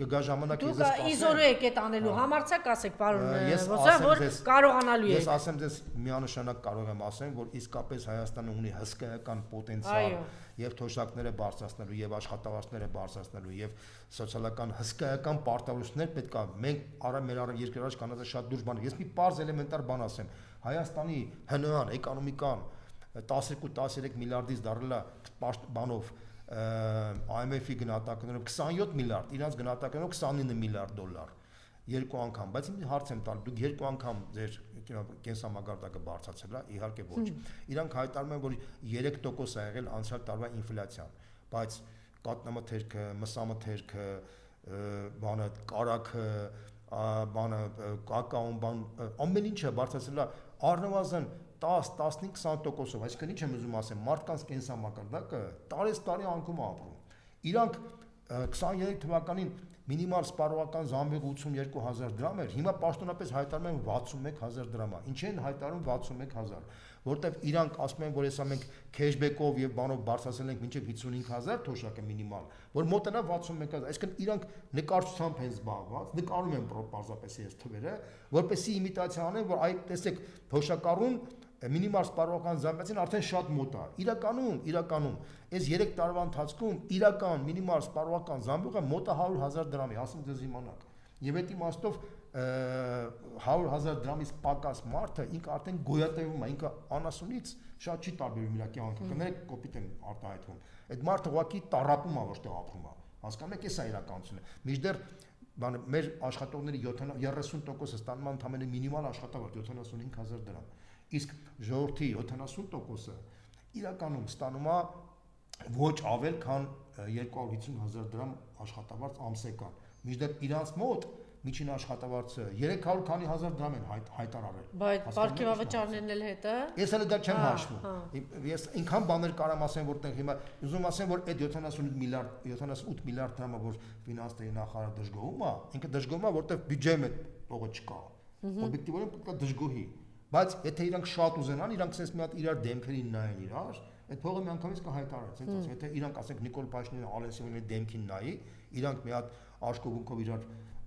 կգա ժամանակ ես սպասեմ։ Դուք իզորու եք այդ անելու, համարձակ ասեք, պարոն Բոզյան, որ կարողանալու եք։ Ես ասեմ ձեզ միանշանակ կարող եմ ասեմ, որ իսկապես Հայաստանը ունի հսկայական պոտենցիալ եւ թոշակները բարձրացնելու եւ աշխատավարձները բարձրացնելու եւ սոցիալական հսկայական պարտավորություններ պետք է մենք մեր երկրի առաջ կանած շատ դուրս բան։ Ես մի պարզ էլեմենտար բան ասեմ, Հայաստանի ՀՆԱ-ն, էկոնոմիկան 12-13 միլիարդից դարել է բանով IMF-ի գնահատականներով 27 միլիարդ, իրանց գնահատականներով 29 միլիարդ դոլար երկու անգամ, բայց ինձ հարց եմ տալ, դուք երկու անգամ ձեր կենսամակարդակը բարձրացել է, իհարկե ոչ։ Իրանք հայտարարում են, որ 3% է եղել անցյալ տարվա ինֆլյացիան, բայց կատնամթերքը, մսամթերքը, բանը, կարագը, բանը, կակաոն, բան, ամեն ինչը բարձրացել է առնվազն 10-15-20%-ով, այսինքն ինչ եմ ուզում ասեմ, մարդկանց կենսամակարդակը տարի անկում է ապրում։ Իրանք 23 թվականին մինիմալ սպառողական զամբյուղը 82,000 դրամ էր, հիմա պաշտոնապես հայտարարում են 61,000 դրամ է։ Ինչ են հայտարարում 61,000, որտեվ իրանք ասում են, որ հեսա մենք քեշբեքով եւ բանով բարձրացել ենք մինչեւ 55,000 թոշակը մինիմալ, որ մոտենա 61,000, այսինքն իրանք նկարչությամբ են զբաղված, նկարում են պարզապես այս թվերը, որպեսզի իմիտացիա անեն, որ այ տեսեք թոշակառուն մինիմալ սպառողական զանգվածին արդեն շատ մոտ է։ Իրականում այս 3 տարվա ընթացքում իրական մինիմալ սպառողական զանգվածը մոտ է 100,000 դրամի, ասում ձեզ իմանաք։ Եվ այդ իմաստով 100,000 դրամից պակաս մարդը ինքը արդեն գոյատևում է, ինքը անասունից շատ չի տարբերվում իր կյանքը։ Կներեք կոպիտ եմ արտահայտվում։ Այդ մարդը ուղղակի տառապում է, որտեղ ապրում է։ Հասկանում եք, էս է իրականությունը։ Մինչդեռ մեր աշխատողների 30% ստանում են ընդամենը մինիմալ աշխատավարձ 75,000 դրամ։ Իսկ ժողովրդի 70%-ը իրականում ստանում է ոչ ավել, քան 250,000 դրամ աշխատավարձ ամսեկան։ Մինչդեռ իրանց մոտ միջին աշխատավարձը 300 քանի հազար դրամ են հայտարարել։ Բայց պարգևավճարներն էլ հետը։ Ես հələ դա չեմ հաշվում։ Ես ինքան բաներ կարամ ասեմ, որտեղ հիմա ուզում ասեմ, որ այդ 78 միլիարդ դրամը, որ ֆինանսների նախարարը դժգոհում է, ինքը դժգոհում է, որտեղ բյուջեում է փողը չկա։ Օբյեկտիվորեն պետք է դժգոհի։ Բայց եթե իրանք շատ ուզենան, իրանք sense մի հատ իրար դեմքերին նայեն իրար, այդ փողը միանգամից կհայտարարեն, sense եթե իրանք ասենք Նիկոլ Փաշինյանը Ալենսյանի դեմքին նայի, իրանք մի հատ աշկոգունքով իրար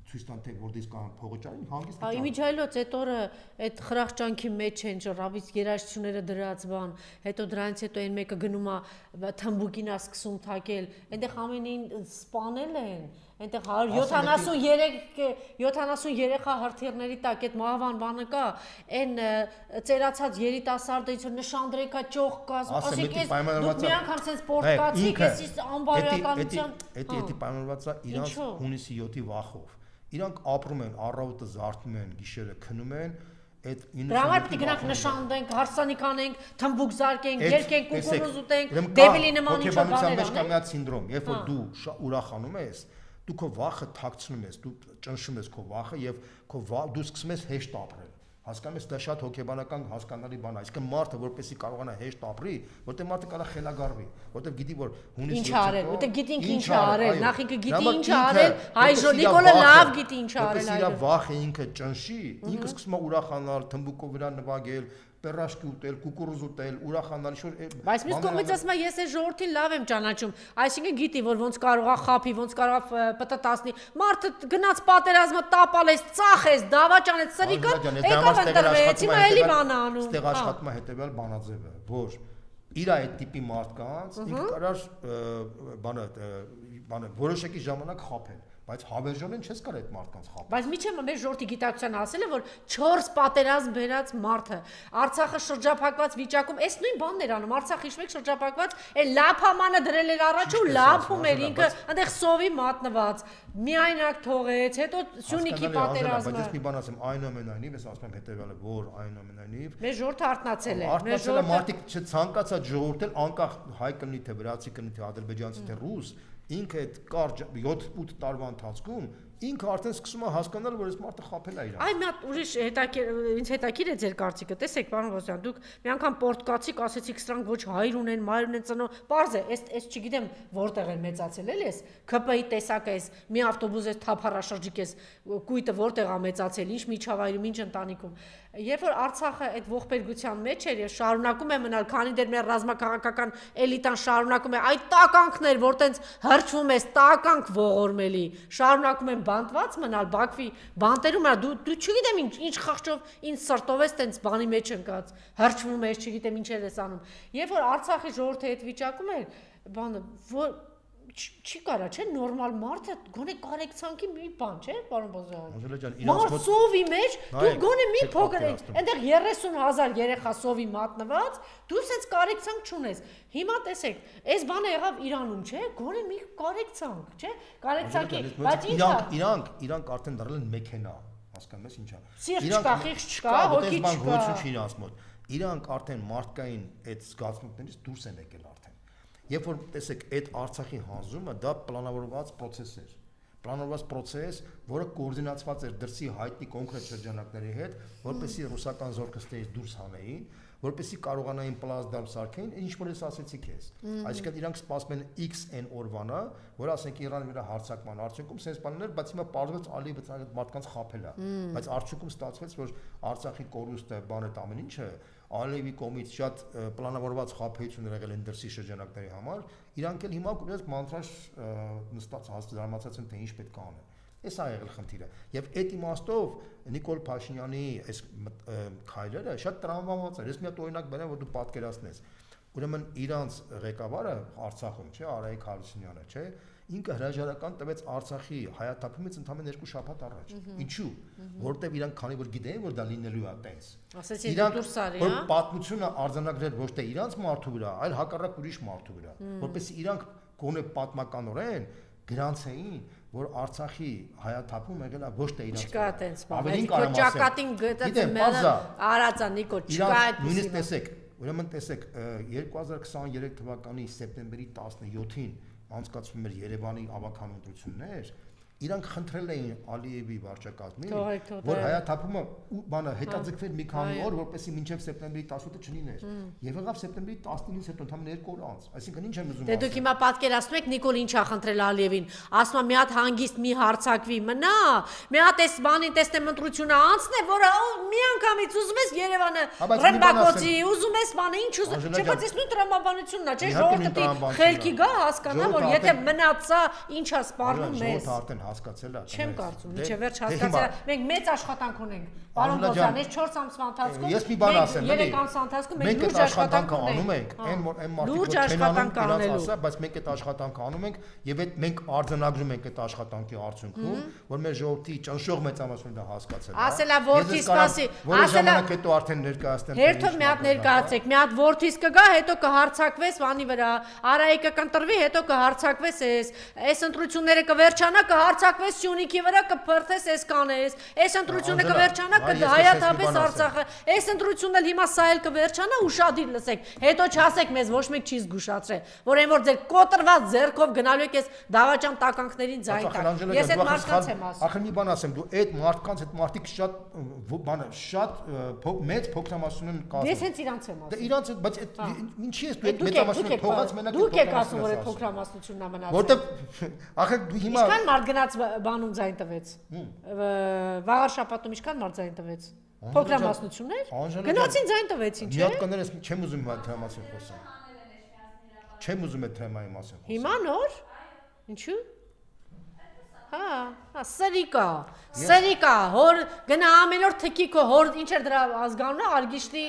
ցույց տան թե որտես կան փողը ճարին, հանգիստ կճարի։ Իմիջայլոց այդ օրը այդ խրախճանքի մեջ են ժառավից երաշխությունները դրած բան, հետո դրանից հետո այն մեկը գնում է թմբուկին է սկսում թակել, այնտեղ ամենին սպանել են, այնտեղ 173 երեխա հրթիռների տակ այդ մահվան բանը կա, այն ծերացած երիտասարդը ինչ նշանդրեկա ճոխ կա, ասեք ես դուք մի անգամ sense սպորտկացիք, ես անբարոյականության Էդի պայմանավորված է իրանց հունիսի 7-ի վախով։ Իրանք ապրում են, առավոտը զարթնում են, գիշերը քնում են, այդ Դրա համար պետք է գնանք նշանդենք, հարսանիք անենք, թմբուկ զարկենք, երկենք, կուկուռուզ ուտենք, դեբիլի նման ինչ-որ բաներ անենք։ Կա մի հատ սինդրոմ, երբ որ դու ուրախանում ես, դու քո վախը թաքցնում ես, դու ճնշում ես քո վախը եւ դու սկսում ես հեշտ ապրել։ Հասկանում ես, դա շատ հոգեբանական հասկանալի բան է։ Այսինքն մարդը որպեսզի կարողանա հեշտ ապրի, որտեղ մարդը կարող է խելագարվի, որտեղ գիտի որ հունիսի ինչ արել, որտեղ գիտենք ինչ արել, նախինքը գիտի ինչ արել, հայ Նիկոլը լավ գիտի ինչ արել այլ։ Իր վախը ինքը ճնշի, ինքը սկսում է ուրախանալ, թմբուկով վրա նվագել, պերաշկի ուտել, կուկուռուզ ուտել, ուրախանալ ինչ-որ։ Բայց մյուս կողմից ասում եմ, ես այս ժողովրդին լավ եմ ճանաչում, այսինքն գիտի, որ ոնց կարող է խափի, ոնց կարող է պտտացնի։ Մարդը գնաց պատերազմը տապալես, ծախես, դավաճանեց, սրիկը, եկավ ընտրվեց, հիմա էլի բան անում։ Ստեղ աշխատում է հետեւյալ բանաձևը, որ իր այդ տիպի մարդկանց ինքը կարար բանը բանը որոշակի ժամանակ խաբել, բայց հավերժորեն չես կարող այդ մարդկանց խաբել։ Բայց միջը մեր ժողովրդի գիտակցության ասել է, որ 4 պատերազմ բերած մարդը Արցախը շրջափակված վիճակում, այս նույն բանն էր անում, Արցախը հիշում եք շրջափակված, այն լափամանը դրել էր առաջ ու լափում էր ինքը, այնտեղ սովի մատնված, միայնակ թողեց, հետո Սյունիքի պատերազմը։ Բայց ես մի բան ասեմ, այնուամենայնիվ, ես ասում եմ հետեւյալը, որ այնուամենայնիվ մեր ժողովուրդը արթնացել է։ Մեր ժողովուրդը մարդիկ չցանկացած ժողովուրդել անկախ հայ կլինի թե վրացի կլինի թե ադրբեջանցի թե ռուս, ինքը այդ կարճ 7-8 տարվա ընթացքում ինքը արդեն սկսում է հասկանալ, որ այս մարդը խաբել է իրան։ Այ մի հատ ուրիշ ինձ հետաքրիր է ձեր կարծիքը։ Տեսեք, պարոն Ոսյան, դուք մի անգամ պորտկացիք, ասեցիք սրանք ոչ հայր ունեն, մայր ունեն, ծնո։ Պարզ է, այս չգիտեմ որտեղ են մեծացել էլի էս։ ՔՊ-ի տեսակ էս, մի ավտոբուս էս թափառաշրջիկ էս, կույտը որտեղ է մեծացել, ինչ միջավայրում, ինչ ընտանիքում։ Երբ որ Արցախը այդ ողբերգության մեջ էր եւ շարունակում է մնալ, քանի դեռ մեր ռազմաքաղաքական էլիտան շարունակում է այդ տականքներ, որ տենց հրճվում ես, տականք ողորմելի, շարունակում են բանտված մնալ Բաքվի բանտերում, դու չգիտեմ ինչ խղճով, ինչ սրտով ես տենց բանի մեջ ընկած, հրճվում ես, չգիտեմ ինչեր ես անում։ Երբ որ Արցախի ժողովուրդը այդ վիճակում էր, բանը որ չի կարա, չէ, նորմալ մարդը գոնե կարեկցանքի մի բան, չէ, պարոն Բոզյան։ Անժելա ջան, իրանց մոտ սովի մեջ դու գոնե մի փոքր այնտեղ 30,000 երեխա սովի մատնված, դու սենց կարեկցանք չունես։ Հիմա տեսեք, այս բանը եղավ Իրանում, չէ, գոնե մի կարեկցանք, չէ, կարեկցանքի, բայց իրանք արդեն դարձել են մեքենա, հասկանում ես ինչա։ Սիրտ չկա, խիղճ չկա, հոգի չկա։ Գոյություն չի իրանց մոտ։ Իրանք արդեն մարդկային այդ զգացմունքներից դուրս են եկել արդեն։ Երբ որ տեսեք այդ Արցախի հանձումը, դա պլանավորված process էր։ Պլանավորված process, որը կոորդինացված էր դրսի հայտնի կոնկրետ շրջանակների հետ, որպեսզի ռուսական զորքերից դուրս հանեին, որպեսզի կարողանային պլազդարմ սարքեին, ինչ որ ես ասեցի քեզ։ Այսինքն իրանք սպասում են XN օրվանա, որ ասենք Իրանի վրա հարձակման արդյունքում sense բաներ, բայց հիմա պարզվեց Ալիևը այդ մարդկանց խաբել է։ Բայց արդյունքում ստացվեց, որ Արցախի կորուստը, բանը ամեն ինչը Ալիևի կողմից շատ պլանավորված խաբեություն եղել են դրսի շրջանակների համար, իրանք էլ հիմա կուրես մանրաշ նստած հասարակացած են թե ինչ պետք է անեն։ Էս է եղել խնդիրը։ Եվ այդ իմաստով Նիկոլ Փաշինյանի այս քայլերը շատ տրամաբանված էր։ Ես մի հատ օրինակ բերեմ, որ դու պատկերացնես։ Ուրեմն իրանց ղեկավարը Արցախում, չէ, Արայիկ Հարությունյանը, չէ, ինքը հրաժարական տվեց Արցախի հայաթափումից ընդամենը 2 շաբաթ առաջ։ Ինչու՞։ Որտեվ իրանք քանի որ գիտեին, որ դա լինելու է տենց։ Ասեցի դուրս արի, հա։ Որ պատմությունը արձանագրել ոչ թե իրանց մարդու վրա, այլ հակառակ ուրիշ մարդու վրա, որպեսզի իրանք գոնե պատմականորեն գրանցեին, որ Արցախի հայաթափում եղել է ոչ թե իրանց։ Չկա տենց բան։ Ավելին կարող ասեմ։ Ճակատին գտած մենը արածա Նիկոլ, չկա այդ։ Նույնիսկ տեսեք, ուրեմն տեսեք 2023 թվականի սեպտեմբերի 17-ին անցկացվում էր Երևանի ավագան ընտրություններ, իրանք խնդրել էին Ալիևի վարչակազմին, որ հայաթափումը բանը հետաձգվեր մի քանի օր, որպեսզի մինչև սեպտեմբերի 17-ը չլիներ։ Եվ եղավ սեպտեմբերի 19-ից հետո ընդամենը 2 օր անց։ Այսինքն ինչ եմ ուզում ասել։ Դե դուք հիմա պատկերացնում եք Նիկոլ ինչ է խնդրել Ալիևին, ասում է մի հատ հանգիստ մի հարցակվի մնա, մի հատ էս բանին տեսնեմ ընտրությունը անցնե, որը մի անգամից ուզում ես Երևանը ռմբակոծի, ուզում ես բանը ինչ ուզում, չէ՞ բայց ես նույն տրամաբանությունն է, չէ՞ ժողովրդի խելքի գա հասկանա, որ եթե մնացա ինչա սպառնում մեզ։ Հասկացել է։ Չեմ կարծում, միջև վերջ հասկացել է։ Մենք մեծ աշխատանք ունենք։ Պարոն Բոզյան, այս 4 ամսվա ընթացքում ես մի բան ասեմ, 3 ամսվա ընթացքում մենք լուրջ աշխատանք անում ենք, այն մարդիկ չեն անում իրաց ասա, բայց մենք այդ աշխատանքը անում ենք եւ այդ մենք արձանագրում ենք այդ աշխատանքի արդյունքում, որ մեր ժողովրդի ճնշող մեծամասնությունը դա հասկացել է։ Ասելա որդի սպասի, ասելա հետո արդեն ներկայացնեմ։ Հերթով մի հատ ներկայացեք, մի հատ որդիս կգա, հետո կհարցակվես վանի վրա, Արայիկը կընտրվի, հետո կհարցակվես այս ընտրությունները կվերջանա, կհարցակվես Սյունիքի վրա, կփրթես, այս կանես, այս ընտրությունը կվերջանա, կհայաթափես Արցախը, այս ընտրությունն էլ հիմա սա էլ կվերջանա, ուշադիր լսեք, հետո չասեք մեզ ոչ մեկ չի զգուշացրել, որ այն որ ձեր կոտրված ձեռքով գնալու եք այս դավաճան տականքներին ձայն տակ։ Ես այդ մարդկանց եմ ասում։ Ախր մի բան ասեմ, դու այդ մարդկանց այդ մարդիկ շատ բանը շատ մեծ փոքրամասնություն են կազմում։ Ես հենց իրանց եմ ասում։ Դե իրանց բայց ինչի՞ ես դու այդ մեծամասնությունը թողած մենակ դուք եք ասում որ այդ փոքրամասնությունն է մնացել։ Որտեվ ախր դու հիմա Ինչքան մարդ գնաց բանում ձայն տվեց։ Վաղար շաբաթում ինչքան մարդ ձայն տվեց։ Փոքրամասնություններ։ Գնացին ձայն տվեցին, չէ՞։ Մի հատ կներես չեմ ուզում հիմա թեմայի մասին խոսեմ։ Չեմ ուզում այդ թեմայի մասին խոսել։ Հիմա նոր։ Ինչու՞։ Հա, սրիկա, հոր գնա ամեն օր թքի քո հոր ինչ էր դրա ազգանունը, Արգիշտի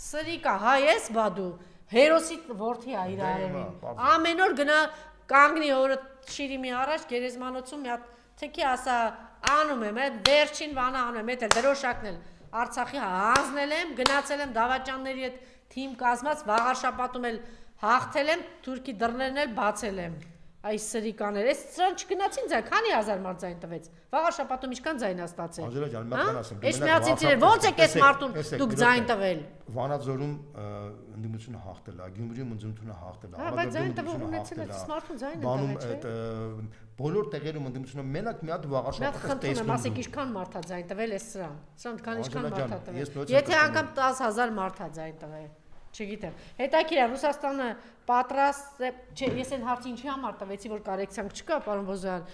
սրիկա, հայ ես բա դու, հերոսի որդի է իր արևին։ Ամեն օր գնա կանգնի օրը շիրիմի առաջ գերեզմանոցում մի հատ թեքի ասա անում եմ, վերջին բանը անում եմ, այդ դրոշակն էլ Արցախի հանձնել եմ, գնացել եմ դավաճանների հետ թիմ կազմած, վաղ շաբաթում էլ հաղթել եմ, թուրքի դռներն էլ բացել եմ։ Այս սրիկաներ, այս սրան չգնացին ձայն, քանի հազար մարդ ձայն տվեց։ Վաղ շաբաթում ինչքան ձայն ստացել։ Աջելա ջան, մի բան ասեմ։ Այս միացիցիներ ո՞նց եք այս մարդուն դուք ձայն տվել։ Վանաձորում ընդդիմությունը հաղթել է, Գյումրիում ընդդիմությունը հաղթել է։ Բայց ձայն տվող ունեցել է, մարդուն ձայն բանում այդ բոլոր տեղերում ընդդիմությունը մենակ մի հատ վաղ շաբաթ տեսնում։ Ասեք ինչքան մարդ է ձայն տվել այս սրան։ Սրան քան ինչքան մարդ է տվել։ Եթե անգամ 10000 մարդ է ձայն տվել։ Չգիտեմ։ Հետաքրքիր է Ռուսաստանը պատրաստ է, չէ, ես այն հարցի ինչի համար տվեցի, որ կարեկցանք չկա, պարոն Բոզոյան,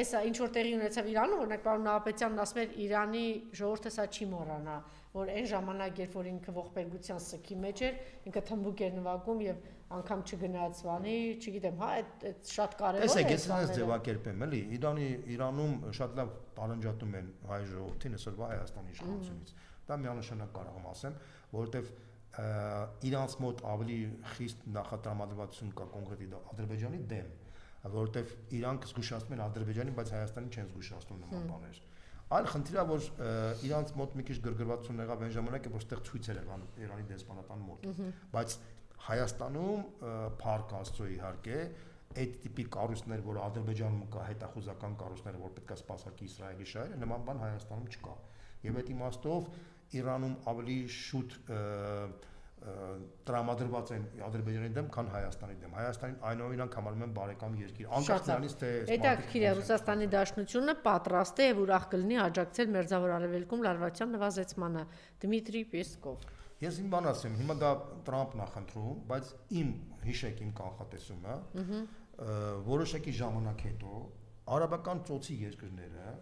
էսա ինչ որ տեղի ունեցավ Իրանում, օրինակ պարոն Նահապետյանն ասում էր Իրանի ժողովուրդը սա չի մոռանա, որ այն ժամանակ, երբ որ ինքը ողբերգության սքի մեջ էր, ինքը թմբուկ էր նվագում եւ անգամ չգնաց բանի, չգիտեմ, հա, այդ շատ կարեւոր է։ Էսեք ես նրանց ձևակերպեմ, էլի, Իրանում շատ լավ տարանջատում են հայ ժողովրդին, այսօր Հայաստանի իշխանությունից։ Դա միանշանակ կարող եմ ասեմ, որովհետեւ իրանց մոտ ավելի խիստ նախատրամադրվածություն կա կոնկրետ Ադրբեջանի դեմ, որովհետև իրանք զգուշացնում են Ադրբեջանին, բայց Հայաստանին չեն զգուշացնում նման բաներ։ Այլ խնդիրը, որ իրանց մոտ մի քիչ գրգռվածություն եղավ այն ժամանակ, որ այդտեղ ցույցեր եղան Իրանի դեսպանատան մոտ, բայց Հայաստանում փառք Աստծո իհարկե այդ տիպի կառույցներ, որ Ադրբեջանում կա հետախուզական կառույցներ, որ պետք է սպասարկի Իսրայելի շահերը, նման բան Հայաստանում չկա։ Եվ այդ իմաստով Իրանում ավելի շուտ տրամադրված են Ադրբեջանի դեմ, քան Հայաստանի դեմ։ Հայաստանին այնուամենայնիվ համարում են բարեկամ երկիր։ Անկախ նրանից թե հետաքրքիր է Ռուսաստանի Դաշնությունը պատրաստ է եւ ուրախ կլինի աջակցել Մերձավոր Արևելքում լարվածության նվազեցմանը։ Դմիտրի Պեսկով։ Ես իմ բան ասեմ, հիմա դա Տրամփն է խնդրում, բայց հիշեք իմ կանխատեսումը, որոշակի ժամանակ հետո արաբական ծոցի երկրները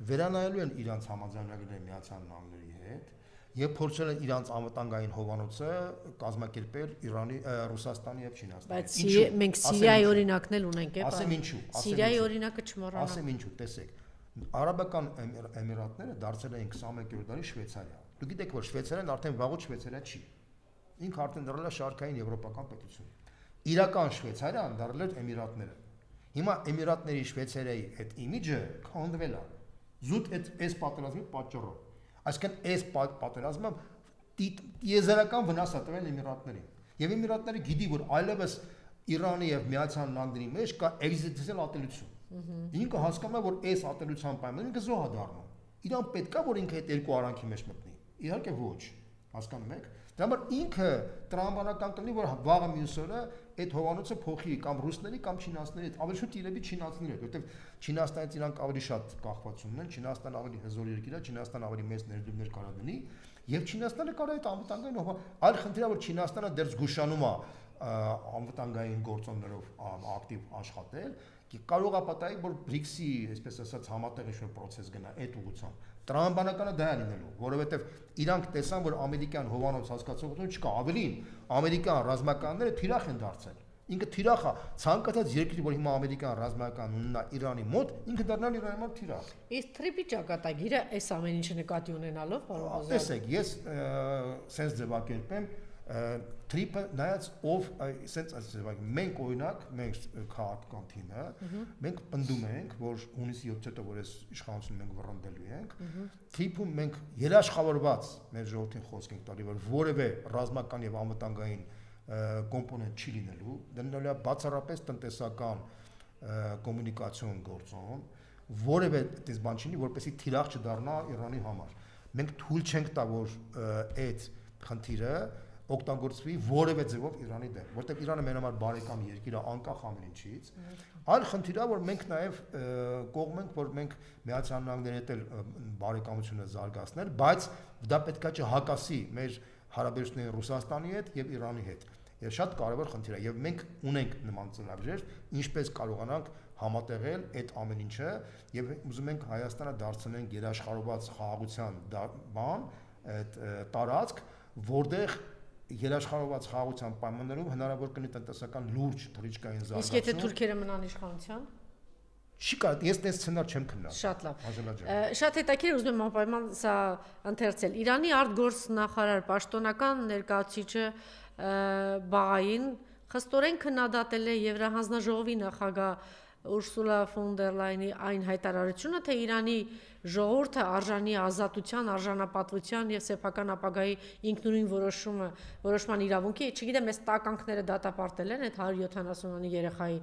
վերանայելու են իրանց համաձայնագրերի Միացյալ Նահանգների հետ եւ փորձել են իրանց անվտանգային հովանոցը կազմակերպել Իրանի, Ռուսաստանի եւ Չինաստանի։ Բայց մենք Սիրիայի օրինակն էլ ունենք, է՞։ Ասեմ ինչու։ Սիրիայի օրինակը չմոռանանք։ Ասեմ ինչու, տեսեք։ Արաբական Էմիրատները դարձել են 21-րդ դարի Շվեյցարիա։ Դուք գիտեք, որ Շվեյցարիան արդեն վաղուց Շվեյցարիա չի։ Ինքը արդեն դարձել է շարքային եվրոպական պետություն։ Իրական Շվեյցարիան դարձել էր Էմիրատները։ Հիմա Էմիրատների Շվեյցարիայի այդ իմիջը քանդվել է։ Զուտ այս պատերազմի պատճառով։ Այսինքն այս պատերազմը տիեզերական վնաս է տվել Էմիրատներին։ Եվ Էմիրատները գիտի, որ այլևս Իրանի եւ Միացյալ Նահանգների մեջ կա էկզիստենցիալ ատելություն։ Ինքը հասկանում է, որ այս ատելության պայմաններում ինքը զոհ է դառնում։ Իրան պետք է, որ ինքը այդ երկու արանքի մեջ մտնի։ Իհարկե ոչ, հասկանում եք։ Դրա համար ինքը տրամաբանական կլինի, որ վաղը մյուս օրը այդ հովանոցը փոխի կամ ռուսների կամ չինացների հետ, ավելի շուտ իրավի չինացների հետ, որովհետև Չինաստանից իրանք ավելի շատ կախվածություն ունեն, Չինաստանը ավելի հզոր երկիր է, Չինաստանը ավելի մեծ ներդրումներ կարող դնի, եւ Չինաստանը կարող է այդ անվտանգային այլ խնդիրը, որ Չինաստանը դեռ զգուշանում է անվտանգային գործոններով ակտիվ աշխատել, կարող է պատահի, որ BRICS-ի, այսպես ասած, համատեղ ինչ-որ process գնա այդ ուղղությամբ։ Տրամաբանականը դա է լինելու, որովհետև իրանք տեսան, որ ամերիկյան հովանոց հասկացողություն չկա, ավելին ամերիկյան ռազմականները թիրախ են դարձել։ Ինքը թիրախ է, ցանկացած երկրի, որ հիմա ամերիկյան ռազմական ունենա Իրանի մոտ, ինքը դառնալ Իրանի մոտ թիրախ։ Իսկ Թրիպի ճակատագիրը այս ամեն ինչը նկատի ունենալով, պարոն Բոզոյան։ Տեսեք, ես սենց ձևակերպեմ Թրիպը նայած ով սենց ձևակերպ մենք օրինակ մենք քաղաքական թիմը մենք պնդում ենք որ հունիսի 7-ից հետո որ այս իշխանությունը մենք վռնդելու ենք Թրիպում մենք երաշխավորված մեր ժողովրդին խոսք ենք տալի որ որևէ ռազմական եւ անվտանգային կոմպոնենտ չի լինելու դնելու է բացառապես տնտեսական կոմունիկացիոն գործոն որևէ այդպես բան չլինի որպեսզի թիրախ չդառնա Իրանի համար մենք թույլ չենք տա որ այդ խնդիրը օգտագործվի որևէ ձևով Իրանի դեմ, որտեղ Իրանը մեր համար բարեկամ երկիր է անկախ ամեն ինչից։ Այլ խնդիրը որ մենք նաև կողմ ենք, որ մենք Միացյալ Նահանգների հետ բարեկամությունը զարգացնել, բայց դա պետքա չհակասի մեր հարաբերություններին Ռուսաստանի հետ եւ Իրանի հետ։ Եվ շատ կարևոր խնդիր է եւ մենք ունենք նման ծրագրեր, ինչպես կարողանանք համատեղել այդ ամեն ինչը եւ ուզում ենք Հայաստանը դարձնենք երաշխավորված խաղաղության բան, այդ տարածք, որտեղ երաշխավորված խաղաղության պայմաններում հնարավոր կլինի տնտեսական լուրջ թռիչքային զարգացում։ Իսկ եթե թուրքերը մնան իշխանության, չի կարող, ես դες սցենար չեմ քննարկում։ Շատ լավ։ Շատ հետաքրքիր ուզում եմ անպայման սա ընթերցել։ Իրանի արտգործնախարար պաշտոնական ներկայացուցիչը բաղային խստորեն քննադատել է Եվրահանձնաժողովի նախագահ Ուրսուլա ֆոն դեր Լայնի այն հայտարարությունը, թե Իրանի ժողովուրդը արժանի ազատության, արժանապատվության եւ սեփական ապագայի ինքնուրույն որոշման իրավունքի, չգիտեմ, այս տականքները դատապարտել են այդ 170-ի երեխայի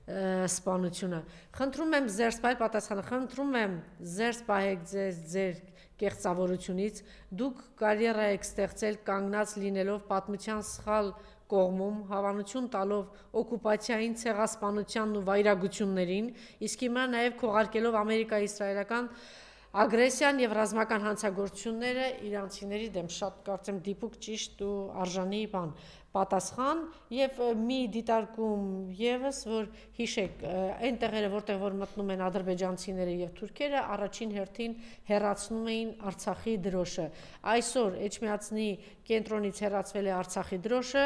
սպանությունը։ Խնդրում եմ զերծ պահել պատասխանը, խնդրում եմ զերծ պահեք ձեր կեղծավորությունից, դուք կարիերա եք ստեղծել կանգնած լինելով պատմության սխալ կողմում, հավանություն տալով օկուպացիային, ցեղասպանությանն ու վայրագություններին, իսկ հիմա նաև քողարկելով ամերիկա-իսրայելական ագրեսիան եւ ռազմական հանցագործությունները իրանցիների դեմ, շատ կարծեմ դիպուկ ճիշտ ու արժանի բան պատասխան եւ մի դիտարկում եւս, որ հիշեք, այն տեղերը, որտեղ որ մտնում են ադրբեջանցիները եւ թուրքերը, առաջին հերթին հեռացնում էին Արցախի դրոշը։ Այսօր Էջմիածնի կենտրոնից հեռացվել է Արցախի դրոշը,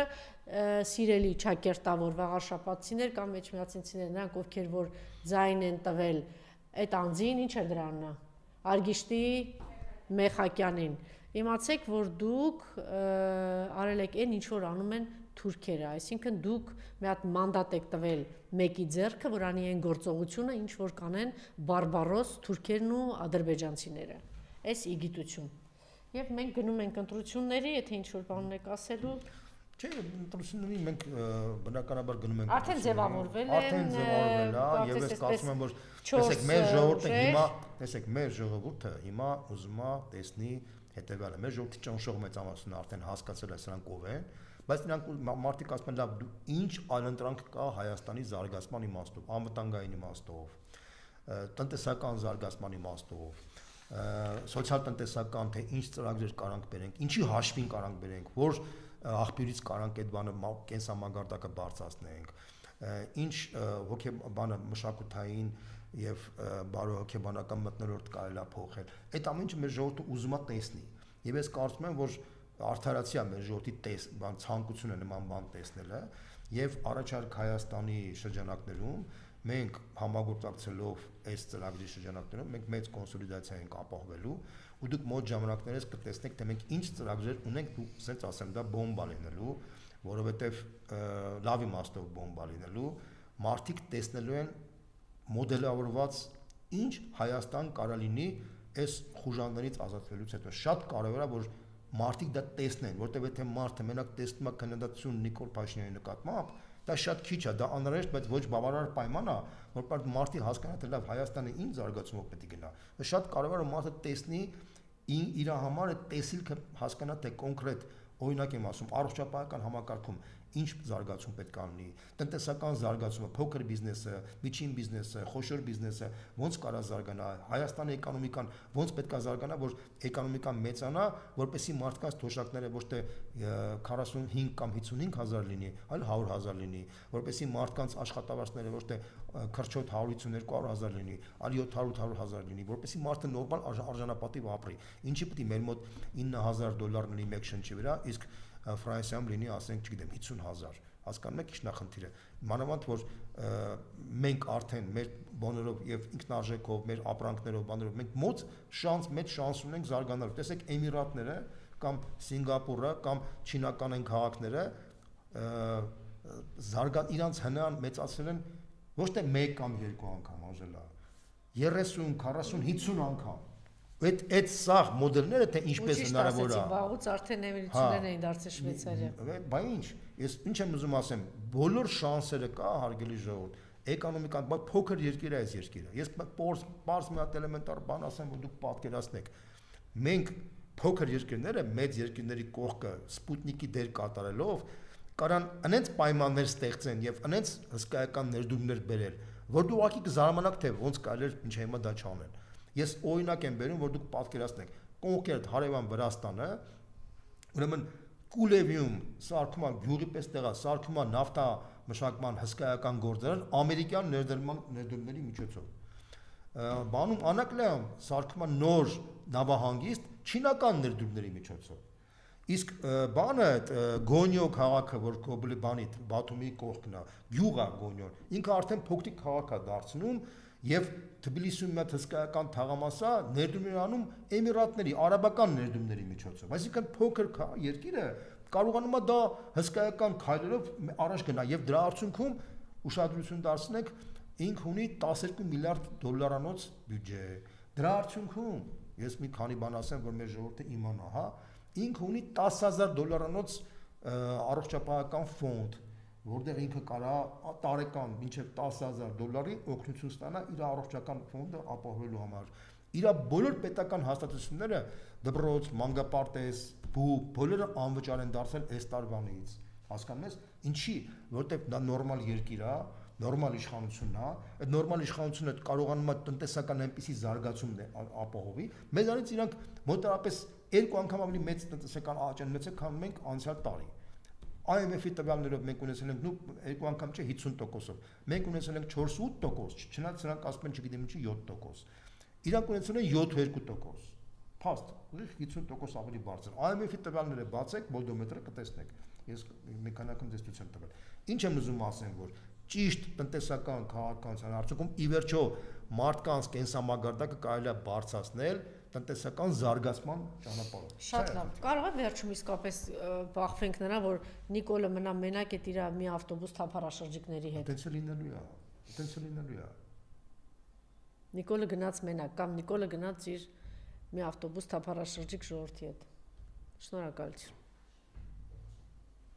սիրելի ճակերտավոր վաղաշապատցիներ կամ էջմիածնցիներ, նրանք ովքեր որ ձայն են տվել այդ անձին, ինչ է դրա անունը, Արգիշտի Մեխակյանին, իմացեք, որ դուք արել եք այն ինչ որ անում են թուրքերը, այսինքն դուք մի հատ մանդատ եք տվել մեկի ձեռքը, որ անի այն գործողությունը, ինչ որ կանեն բարբարոս թուրքերն ու ադրբեջանցիները, այս իգիտություն։ Եվ մենք գնում ենք ընտրությունների, եթե ինչ որ բան եք ասելու։ Չէ, ընտրությունների մենք բնականաբար գնում ենք։ Արդեն ձևավորվել են, արդեն ձևավորվել է, եւ ես կարծում եմ, որ տեսեք, մեր ժողովուրդը հիմա ուզում է տեսնի հետեւյալը, մեր ժողովրդի ճնշող մեծամասնությունը արդեն հասկացել է սրանք ով են, բայց նրանք մարդիկ ասում են, լավ, դու ինչ այլընտրանք կա Հայաստանի զարգացման իմաստով, անվտանգային իմաստով, տնտեսական զարգացման իմաստով, սոցիալ-տնտեսական, թե ինչ ծրագրեր կարանք բերենք, ինչի հաշվին կարանք բերենք, որ աղբյուրից կարանք այդ բանը կենսամագարտակը բարձրացնենք, ինչ բանը մշակութային եւ բարոյհոգեբանական մթնոլորտ կարելի է փոխել։ Այդ ամեն ինչը մեր ժողովուրդը ուզում է տեսնի։ Եվ ես կարծում եմ, որ արդարացի է մեր ժողովրդի ցանկությունը նման բան տեսնելը եւ առաջարկ Հայաստանի շրջանակներում մենք համագործակցելով այս ծրագրի շրջանակներում մենք մեծ կոնսոլիդացիա ենք ապահովելու ու դուք մոտ ժամանակներս կտեսնեք թե մենք ինչ ծրագրեր ունենք ու ասենց ասեմ դա բոմբա լինելու, որովհետեւ լավ իմաստով բոմբա լինելու, մարդիկ տեսնելու են մոդելավորված ինչ Հայաստան կարա լինի այս խուժաններից ազատվելուց հետո։ Շատ կարևոր է որ մարդիկ դա տեսնեն, որտեղ եթե մարդը մենակ տեսնում է քննադատություն Նիկոլ Փաշինյանի նկատմամբ, դա շատ քիչ է, դա անհրաժեշտ, բայց ոչ բավարար պայման է, որ մարդի հասկանա թե լավ Հայաստանը ինչ զարգացումով պետք է գնա։ Շատ կարևոր է մարդը տեսնի իր համար այդ տեսիլքը հասկանա թե կոնկրետ օրինակ եմ ասում, առողջապահական համակարգում ինչ զարգացում պետք է լինի, տնտեսական զարգացումը, փոքր բիզնեսը, միջին բիզնեսը, խոշոր բիզնեսը ոնց կարա զարգանա, Հայաստանի էկոնոմիկան ոնց պետք է զարգանա, որ էկոնոմիկան մեծանա, որպեսզի մարդկանց թոշակները ոչ թե 45 կամ 55 հազար լինի, այլ 100 հազար լինի, որպեսզի մարդկանց աշխատավարձները ոչ թե քրչոտ 150-200 հազար լինի, այլ 700 հազար լինի, որպեսզի մարդը նորմալ արժանապատիվ ապրի։ Ինչի պետք է մեր մոտ $9,000 լինի մեկ շնչի վրա, իսկ Ֆրանսիայում լինի, ասենք, չգիտեմ, 50,000, հասկանում եք ինչ նախնդիրը։ Մանավանդ որ մենք արդեն մեր բաներով եւ ինքնարժեքով, մեր ապրանքներով, բաներով մենք մեծ շանս ունենք զարգանալու։ Տեսեք, Էմիրատները կամ Սինգապուրը կամ չինական են քաղաքները իրանց հնան մեծացրել են ոչ թե 1 կամ 2 անգամ, անժելա, 30, 40, 50 անգամ։ Այդ սաղ մոդելները թե ինչպես հնարավոր է։ Վաղուց արդեն էմիրություններն էին դարձել Շվեյցարիա։ Բա ինչ եմ ուզում ասեմ, բոլոր շանսերը կա հարգելի ժողովուրդ։ Էկոնոմիկան, բայց փոքր երկիր է այս երկիրը։ Ես պարզ մի հատ էլեմենտար բան ասեմ, որ դուք պատկերացնեք։ Մենք փոքր երկիրները մեծ երկրների կողքը Սպուտնիկի դեր կատարելով կարան անենց պայմաններ ստեղծեն եւ անենց հսկայական ներդրումներ բերել, որ դու ուղղակի կզարմանաք թե ոնց կարելի է ինչ հիմա դա չանեն։ Ես օրինակ եմ բերում, որ դուք պատկերացնեք, կոնկրետ հարևան Վրաստանը, ուրեմն Կուլևիում սարքում է գյուղի պես տեղա, սարքում է նավթա մշակման հսկայական գործարան ամերիկյան ներդրումների միջոցով։ Բանում Անակլայում սարքում է նոր նավահանգիստ չինական ներդրումների միջոցով։ Իսկ բանը Գոնյո քաղաքը, որ Կոբլի բանի Բաթումի կողքն է, գյուղա Գոնյոն, ինքը արդեն փոքրիկ քաղաք է դարձնում եւ Թբիլիսիում մի հատ հսկայական թաղամասա ներդրումներ անում Էմիրատների, արաբական ներդրումների միջոցով։ Այսինքն փոքր երկիրը կարողանում է դա հսկայական քայլերով առաջ գնա եւ դրա արդյունքում ուշադրություն դարձնենք ինքը ունի 12 միլիարդ դոլարանոց բյուջե։ Դրա արդյունքում ես մի քանի բան ասեմ, որ մեր ժողովուրդը իմանա, հա, ինքը ունի 10,000 դոլարանոց առողջապահական ֆոնդ, որտեղ ինքը կարա տարեկան մինչև 10,000 դոլարի օգնություն ստանա իր առողջական ֆոնդը ապահովելու համար։ Իր բոլոր պետական հաստատությունները դպրոց, մանկապարտեզ, բուկ, բոլորը անվճար են դարձել այս տարվանից։ Հասկանում ես, ինչի, որտեղ դա նորմալ երկիր է, նորմալ իշխանությունն է, այդ նորմալ իշխանությունը կարողանում է տնտեսական այնպիսի զարգացում ապահովի, մեզանից իրանք մոտավորապես 2 անգամ ավելի մեծ տնտեսական աճ են ունեցել, քան մենք անցյալ տարի։ IMF-ի տվյալներով մենք ունեցել ենք 2 անգամ չէ 50%-ով։ Մենք ունեցել ենք 4-8%, չնայած նրանք ասում են չգիտեմ ինչի 7%։ Իրանք ունեցել են 7-2%։ Փաստ, ուղիղ 50% ավելի բարձր։ IMF-ի տվյալները բացեք, մոլդոմետրը կտեսնեք։ Ես մի քանի անգամ տեսություն տվել։ Ինչ եմ ուզում ասեմ, որ ճիշտ տնտեսական քաղաքականության արդյունքում ի վերջո մարդկանց կենսամագարտակը կարելի է բարձրացնել տնտեսական զարգացման ճանապարհով։ Շատ լավ։ Կարող է վերջում իսկապես բախվենք նրան, որ Նիկոլը մնա մենակ է իր մի ավտոբուս թափառաշրջիկների հետ։ Այդպես լինելու է։ Այդպես լինելու է։ Նիկոլը գնաց մենակ կամ Նիկոլը գնաց իր մի ավտոբուս թափառաշրջիկ ժողովրդի հետ։ Շնորհակալություն։